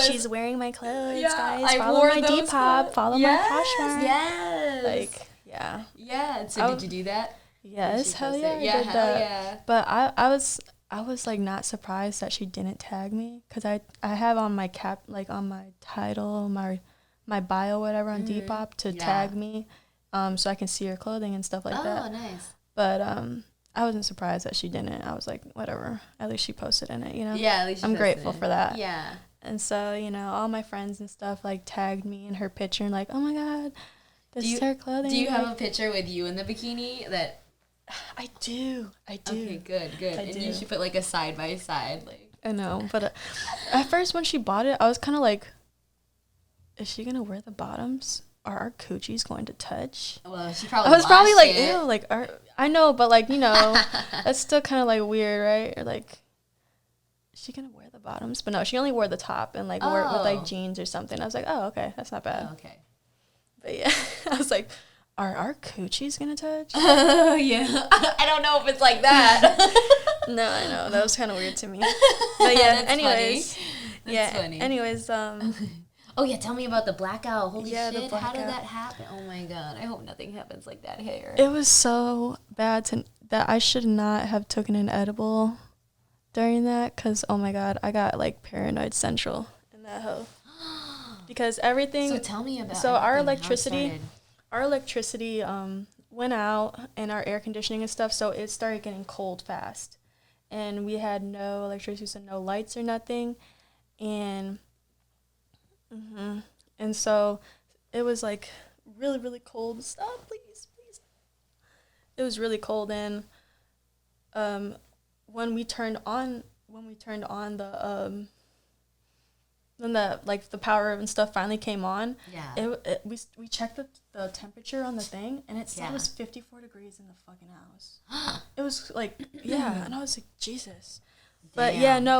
she's wearing my clothes, guys. Follow my Depop. Follow my Poshmark. Yes. Like, yeah. Yeah. So did you do that? Yes, hell yeah, Yeah, hell yeah. But I was like not surprised that she didn't tag me because I have on my cap, like on my title, my bio, whatever on Depop to tag me, so I can see her clothing and stuff like that. Oh, nice. But I wasn't surprised that she didn't. I was like, whatever. At least she posted in it, you know. Yeah, at least I'm grateful for that. Yeah. And so, you know, all my friends and stuff like tagged me in her picture and like, oh my God, this is her clothing. Do you have a picture with you in the bikini that? I do. Okay, good. And you should put like a side by side, like. I know, but at first when she bought it, I was kind of like, is she gonna wear the bottoms? Are our coochies going to touch? Well, she probably. I was probably like, ew, like, I know, but like, you know, that's still kind of like weird, right? Or like, is she gonna wear the bottoms? But no, she only wore the top and like wore it with like jeans or something. I was like, oh, okay, that's not bad. Oh, okay. But yeah, I was like, are our coochies gonna touch? Yeah. I don't know if it's like that. No, I know. That was kind of weird to me. But yeah, anyways. Funny. Yeah, funny. Oh, yeah, tell me about the blackout. Holy Yeah, the shit, how did blackout. that happen? Oh, my God. I hope nothing happens like that here. It was so bad that I should not have taken an edible during that because, oh my God, I got like paranoid central in that hoe. Because everything. So tell me about. So our electricity went out, and our air conditioning and stuff. So it started getting cold fast, and we had no electricity, so no lights or nothing, and and so it was like really, really cold. Stop, please. It was really cold, and when we turned on the when the like the power and stuff finally came on, we checked the temperature on the thing, and it said it was 54 degrees in the fucking house. It was like, and I was like, Jesus. But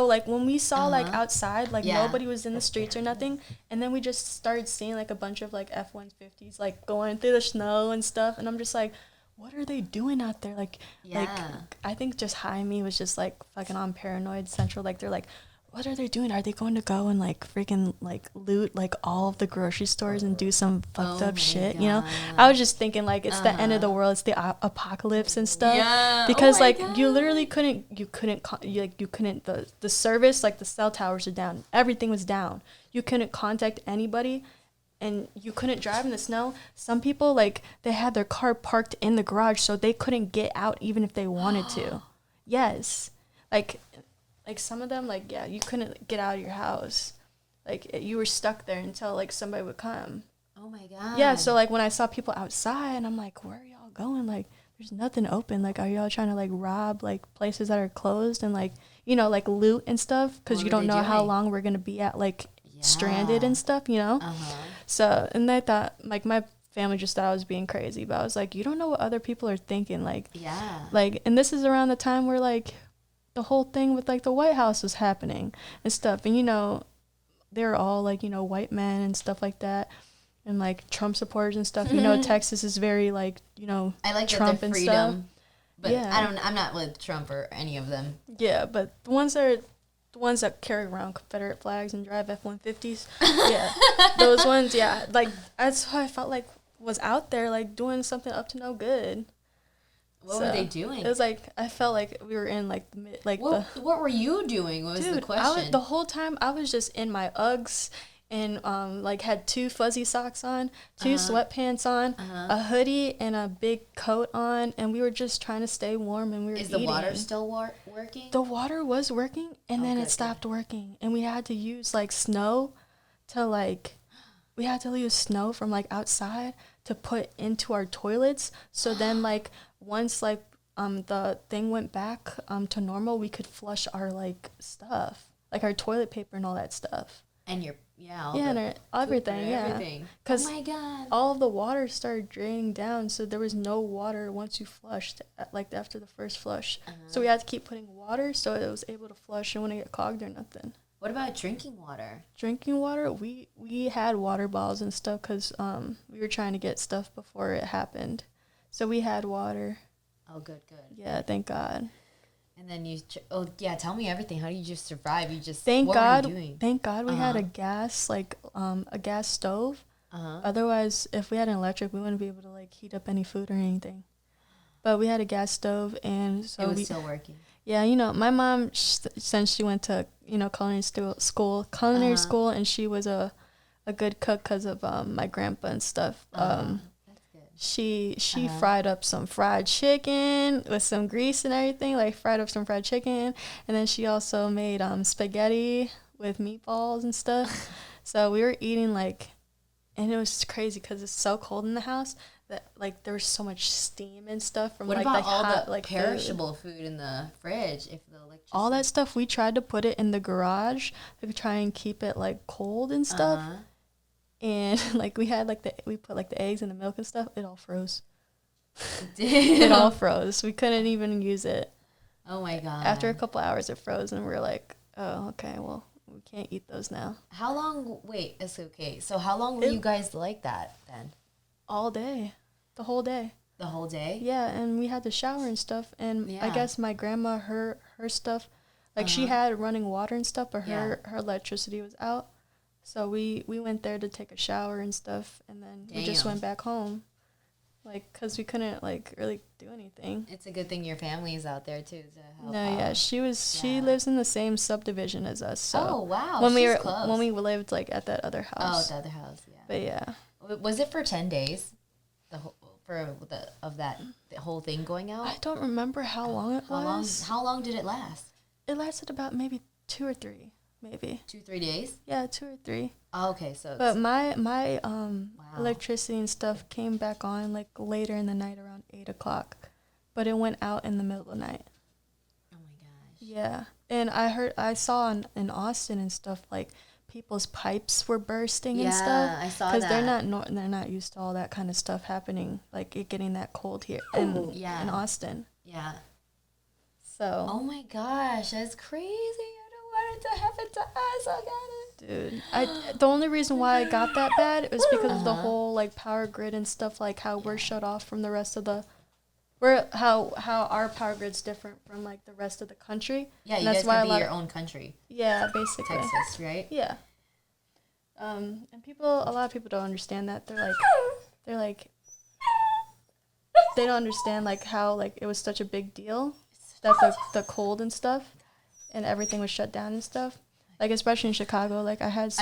like when we saw like outside, like nobody was in the streets or nothing, and then we just started seeing like a bunch of like F-150s like going through the snow and stuff, and I'm just like, what are they doing out there? Like I think just high me was just like fucking on paranoid central. Like they're like, what are they doing? Are they going to go and like freaking like loot like all of the grocery stores and do some fucked up shit? God. You know, I was just thinking like it's the end of the world, it's the apocalypse and stuff. Yeah. Because like God. You literally couldn't the service, like the cell towers are down, everything was down. You couldn't contact anybody, and you couldn't drive in the snow. Some people like they had their car parked in the garage, so they couldn't get out even if they wanted to. Yes, like some of them, like, you couldn't get out of your house. Like, you were stuck there until, like, somebody would come. Oh, my God. Yeah, so, like, when I saw people outside, I'm like, where are y'all going? Like, there's nothing open. Like, are y'all trying to, like, rob, like, places that are closed and, like, you know, like, loot and stuff? Because you don't know how long we're going to be at, like, stranded and stuff, you know? So, and they thought, like, my family just thought I was being crazy. But I was like, you don't know what other people are thinking. Like, like, and this is around the time where, like, the whole thing with like the White House was happening and stuff, and you know they're all like, you know, white men and stuff like that, and like Trump supporters and stuff. You know, Texas is very like, you know, I like Trump that and stuff. But I'm not with Trump or any of them. Yeah, but the ones that carry around Confederate flags and drive F-150s, those ones, like that's how I felt like was out there like doing something up to no good. What were they doing? It was like I felt like we were in like what were you doing? What was the question? The whole time I was just in my Uggs and like had 2 fuzzy socks on, 2 sweatpants on, a hoodie and a big coat on, and we were just trying to stay warm, and we were eating. Is the water still working? The water was working, and then it stopped working, and we had to use like snow to we had to use snow from like outside to put into our toilets, so then like once like the thing went back to normal, we could flush our like stuff, like our toilet paper and all that stuff, and your everything. Because oh my God, all of the water started draining down, so there was no water once you flushed, like after the first flush. So we had to keep putting water so it was able to flush and wouldn't get clogged or nothing. What about drinking water? Drinking water, we had water bottles and stuff because we were trying to get stuff before it happened. So we had water. Oh, good. Yeah, thank God. And then tell me everything. How do you just survive? You just Thank what God. were you doing? Thank God we had a gas, like a gas stove. Otherwise, if we had an electric, we wouldn't be able to like heat up any food or anything. But we had a gas stove, and so it was still working. Yeah, you know, my mom, since she went to culinary school, and she was a good cook because of my grandpa and stuff. She fried up some fried chicken with some grease and everything, like fried up some fried chicken. And then she also made spaghetti with meatballs and stuff. So we were eating and it was crazy because it's so cold in the house that like there was so much steam and stuff from what like about the all hot, the like perishable food in the fridge if the electricity... All that stuff, we tried to put it in the garage to try and keep it like cold and stuff. And like we had we put like the eggs and the milk and stuff. It all froze. It all froze. We couldn't even use it. Oh my God! After a couple hours, it froze, and we're like, "Oh, okay. Well, we can't eat those now." How long? Wait, it's okay. So how long were you guys like that then? All day, the whole day. The whole day? Yeah, and we had to shower and stuff. And I guess my grandma, her stuff, like she had running water and stuff, but her electricity was out. So we went there to take a shower and stuff, and then we just went back home. like, because we couldn't, like, really do anything. It's a good thing your family is out there, too, to help No, out. yeah, she lives in the same subdivision as us. So Oh, wow, when she's close. when we lived, like, at that other house. Oh, the other house, yeah. But, yeah. Was it for 10 days? The whole thing going out? I don't remember how long it was. How long did it last? It lasted about maybe 2 or 3, maybe. 2-3 days? Yeah, 2 or 3. Oh, okay, so. But my Wow. electricity and stuff came back on like later in the night around 8 o'clock, but it went out in the middle of the night. Oh my gosh. Yeah, and I saw in Austin and stuff, like people's pipes were bursting and stuff. Yeah, I saw because that. they're not used to all that kind of stuff happening, like it getting that cold here in Austin. Yeah. So. Oh my gosh, that's crazy. I don't want it to happen to us. I got it. Dude, the only reason why I got that bad was because of the whole like power grid and stuff, like how we're shut off from the rest of how our power grid's different from like the rest of the country. Yeah, and you that's guys why could be your own country. Yeah, basically. Texas, right? Yeah. And a lot of people don't understand that. They're like they don't understand like how like it was such a big deal that the cold and stuff and everything was shut down and stuff. Like, especially in Chicago, like, I had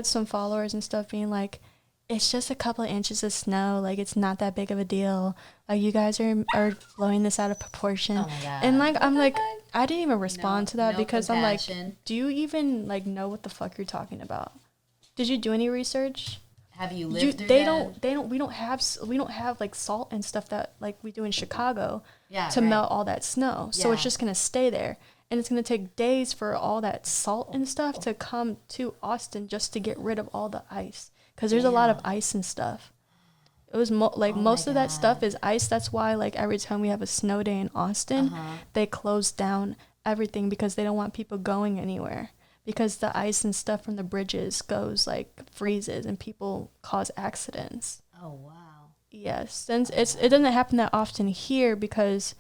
some followers and stuff being like, it's just a couple of inches of snow. Like, it's not that big of a deal. Like, you guys are blowing this out of proportion. Oh, my God. And, like, I'm like, I didn't even respond to that because compassion. I'm like, do you even, like, know what the fuck you're talking about? Did you do any research? Have you lived through we don't have, like, salt and stuff that, like, we do in Chicago to right. melt all that snow. So it's Yeah. just going to stay there. And it's going to take days for all that salt and stuff to come to Austin just to get rid of all the ice. Because there's a lot of ice and stuff. It was most of that stuff is ice. That's why, like, every time we have a snow day in Austin, they close down everything because they don't want people going anywhere. Because the ice and stuff from the bridges freezes and people cause accidents. Oh, wow. Yes. Since it doesn't happen that often here because...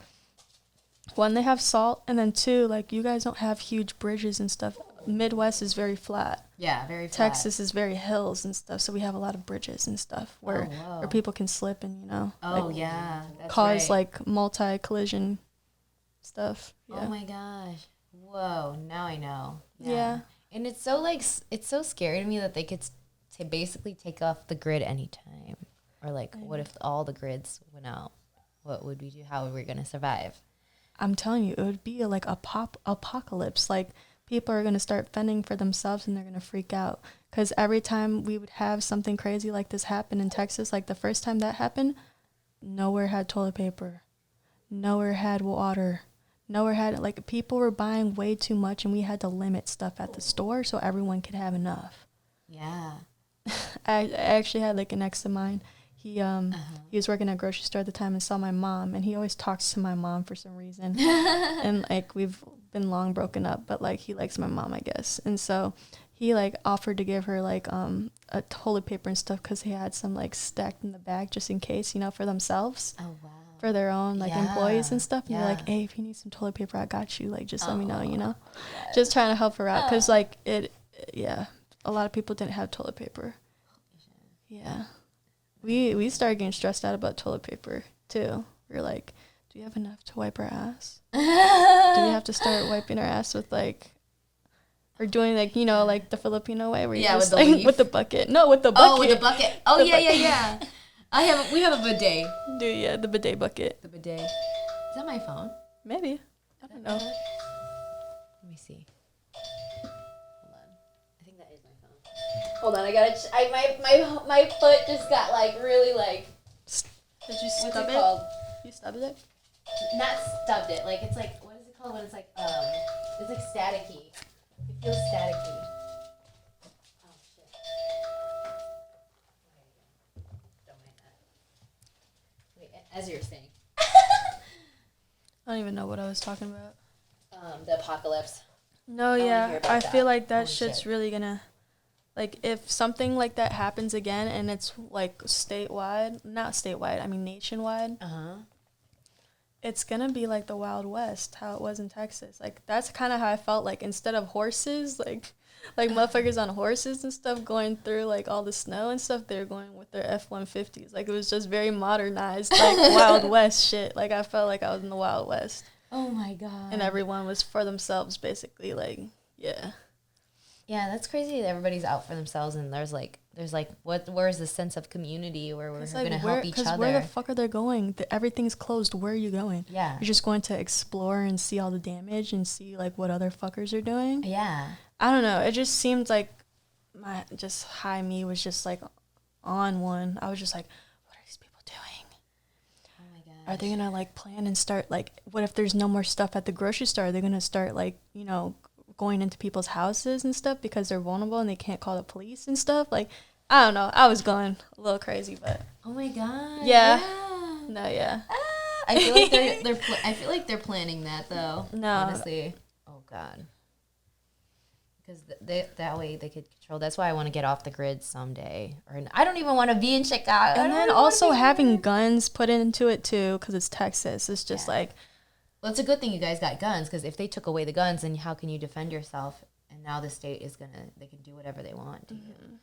1, they have salt, and then 2, like, you guys don't have huge bridges and stuff. Midwest is very flat. Yeah, very flat. Texas is very hills and stuff, so we have a lot of bridges and stuff where people can slip and, That's cause, right. like, multi-collision stuff. Yeah. Oh, my gosh. Whoa, now I know. Yeah. And it's so, like, it's so scary to me that they could basically take off the grid anytime. Or, like, what if all the grids went out? What would we do? How are we going to survive? I'm telling you, it would be like a apocalypse. Like, people are going to start fending for themselves and they're going to freak out. Because every time we would have something crazy like this happen in Texas, like the first time that happened, nowhere had toilet paper. Nowhere had water. Nowhere had, like, people were buying way too much and we had to limit stuff at the store so everyone could have enough. Yeah. I actually had, like, an ex of mine. He was working at a grocery store at the time and saw my mom, and he always talks to my mom for some reason. And, like, we've been long broken up, but, like, he likes my mom, I guess. And so he, like, offered to give her, like, a toilet paper and stuff because he had some, like, stacked in the bag just in case, for themselves. Oh, wow. For their own, like, employees and stuff. And they're like, hey, if you need some toilet paper, I got you. Like, just let me know, Yes. Just trying to help her out because, like, a lot of people didn't have toilet paper. Yeah. We started getting stressed out about toilet paper, too. We were like, do we have enough to wipe our ass? Do we have to start wiping our ass with, like, or doing, like, like the Filipino way where you just, with the like, leaf? with the bucket. No, with the bucket. Oh, with the bucket. Oh, yeah. We have a bidet. Dude, yeah, the bidet bucket. The bidet. Is that my phone? Maybe. I don't know. Let me see. Hold on. I think that is my phone. Hold on, I gotta. My foot just got like really like. Did you What's stub it it? called? You stubbed it? Not stubbed it. Like it's like what is it called when it's like it's like staticky. It feels staticky. Oh shit. Don't mind that. Wait, as you were saying. I don't even know what I was talking about. The apocalypse. No, wanna hear yeah. about I that. feel like that Holy shit's shit. really gonna, like, if something like that happens again and it's, like, not statewide, I mean nationwide, it's gonna be like the Wild West, how it was in Texas. Like, that's kind of how I felt, like, instead of horses, like, like motherfuckers on horses and stuff going through like all the snow and stuff. They were going with their F-150s. Like it was just very modernized, like Wild West shit. Like I felt like I was in the Wild West. Oh my God. And everyone was for themselves, basically. Like, yeah. Yeah, that's crazy that everybody's out for themselves, and there's like where's the sense of community where we're going to help each other? Because where the fuck are they going? Everything's closed. Where are you going? Yeah. You're just going to explore and see all the damage and see like what other fuckers are doing? Yeah. I don't know. It just seemed like my just high me was just like on one. I was just like, what are these people doing? Oh my God. Are they going to like plan and start like, what if there's no more stuff at the grocery store? Are they going to start like, you know, going into people's houses and stuff because they're vulnerable and they can't call the police and stuff? Like, I don't know. I was going a little crazy, but oh my God. yeah. Yeah. No, yeah. I feel like I feel like they're planning that though. No. Honestly. Oh God. Because that way they could control. That's why I want to get off the grid someday. Or I don't even want to be in Chicago. And then also having guns put into it too, because it's Texas. It's just like. Well, it's a good thing you guys got guns, because if they took away the guns, then how can you defend yourself? And now the state is they can do whatever they want to you.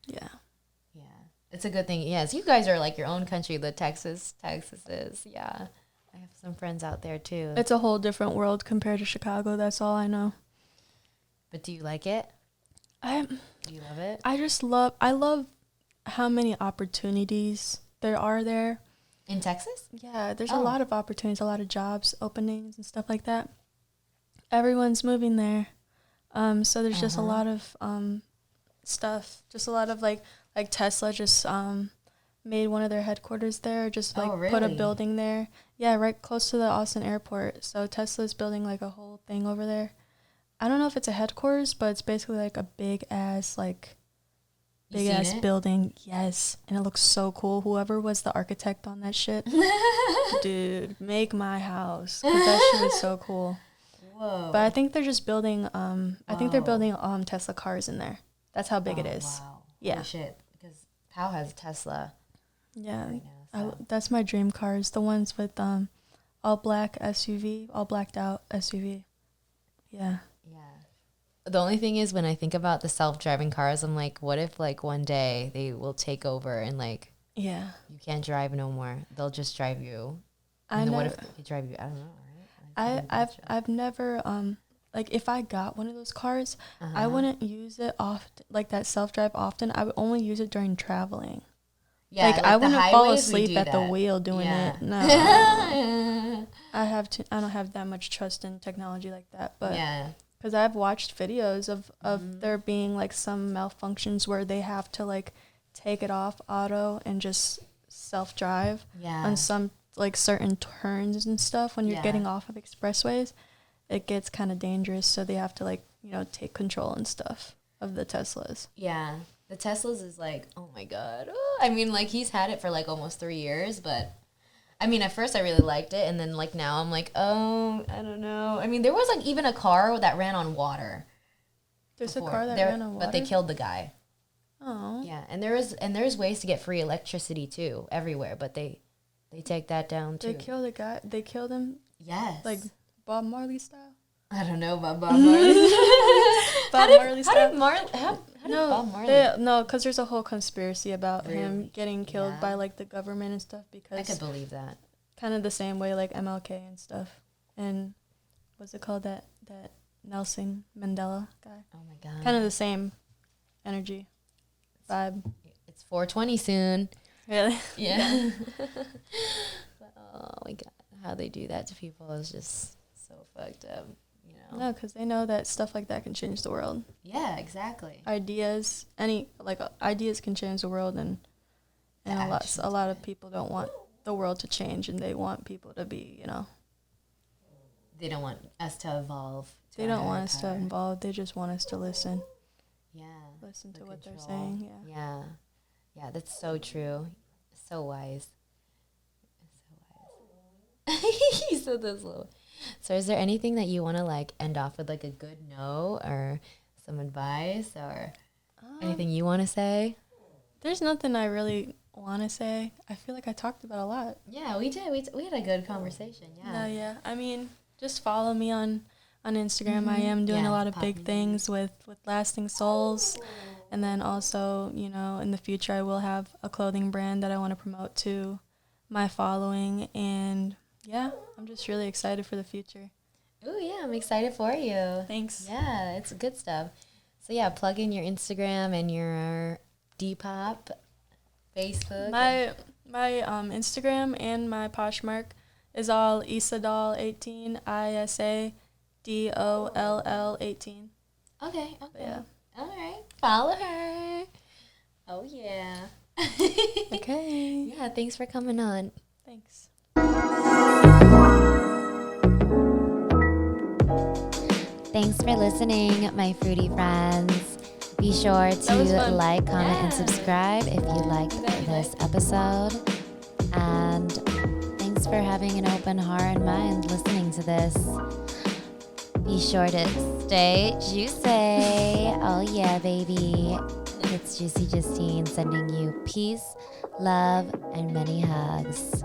Yeah. Yeah. It's a good thing. Yes, you guys are like your own country, the Texas is. Yeah. I have some friends out there too. It's a whole different world compared to Chicago. That's all I know. But do you like it? Do you love it? I love how many opportunities there are there. In Texas? Yeah, there's a lot of opportunities, a lot of jobs openings and stuff like that. Everyone's moving there. So there's just a lot of stuff. Just a lot of like Tesla just made one of their headquarters there, just like put a building there. Yeah, right close to the Austin airport. So Tesla's building like a whole thing over there. I don't know if it's a headquarters, but it's basically like a big ass building. Yes. And it looks so cool. Whoever was the architect on that shit, dude, make my house. 'Cause that shit is so cool. Whoa. But I think they're just building, I think they're building Tesla cars in there. That's how big it is. Wow. Yeah. Holy shit. Because Pal has a Tesla. Yeah. Right now, so. That's my dream cars. The ones with all black SUV, all blacked out SUV. Yeah. The only thing is, when I think about the self-driving cars, I'm like, what if like one day they will take over and like, yeah, you can't drive no more. They'll just drive you. I know. What if they drive you? I don't know. Right? I've never like if I got one of those cars, I wouldn't use it often, like that self-drive often. I would only use it during traveling. Yeah, like I wouldn't fall asleep at the wheel doing it. No. I don't have that much trust in technology like that, but yeah. Because I've watched videos of there being like some malfunctions where they have to like take it off auto and just self-drive on some like certain turns and stuff. When you're getting off of expressways, it gets kind of dangerous. So they have to like, you know, take control and stuff of the Teslas. Yeah. The Teslas is like, oh my God. Oh, I mean, like he's had it for like almost 3 years, but I mean, at first I really liked it, and then like now I'm like, oh, I don't know. I mean, there was like even a car that ran on water. There's a car that ran on water, but they killed the guy. Oh. Yeah, and there's ways to get free electricity too everywhere, but they take that down too. They killed a guy. They killed him. Yes. Like Bob Marley style. I don't know about Bob Marley. Marley style. How did Bob Marley? No, because there's a whole conspiracy about him getting killed by like the government and stuff. Because I could believe that. Kind of the same way like MLK and stuff. And what's it called, that Nelson Mandela guy? Oh my God. Kind of the same energy vibe. It's 420 soon. Really? Yeah. But, oh my God, how they do that to people is just so fucked up. No, because they know that stuff like that can change the world. Yeah, exactly. Ideas can change the world, and a lot of people don't want the world to change, and they want people to be, you know. They don't want us to evolve. They don't want us to evolve. They just want us to listen. Yeah. Listen to what they're saying. Yeah. Yeah. Yeah, that's so true. So wise. He said this little. So is there anything that you want to like end off with, like a good note or some advice or anything you want to say? There's nothing I really want to say. I feel like I talked about a lot. Yeah, we did. We had a good conversation. Yeah. No, yeah. I mean, just follow me on on Instagram. I am doing a lot of big popping things with Lasting Souls. And then also, you know, in the future, I will have a clothing brand that I want to promote to my following. And yeah, I'm just really excited for the future. Oh, yeah, I'm excited for you. Thanks. Yeah, it's good stuff. So, yeah, plug in your Instagram and your Depop, Facebook. My Instagram and my Poshmark is all IsaDoll 18, IsaDoll 18. Okay. Yeah. All right. Follow her. Oh, yeah. Okay. Yeah, thanks for coming on. Thanks. Thanks for listening, my fruity friends. Be sure to like, comment, and subscribe if you liked this episode. And thanks for having an open heart and mind listening to this. Be sure to stay juicy. Oh yeah, baby. It's Juicy Justine sending you peace, love, and many hugs.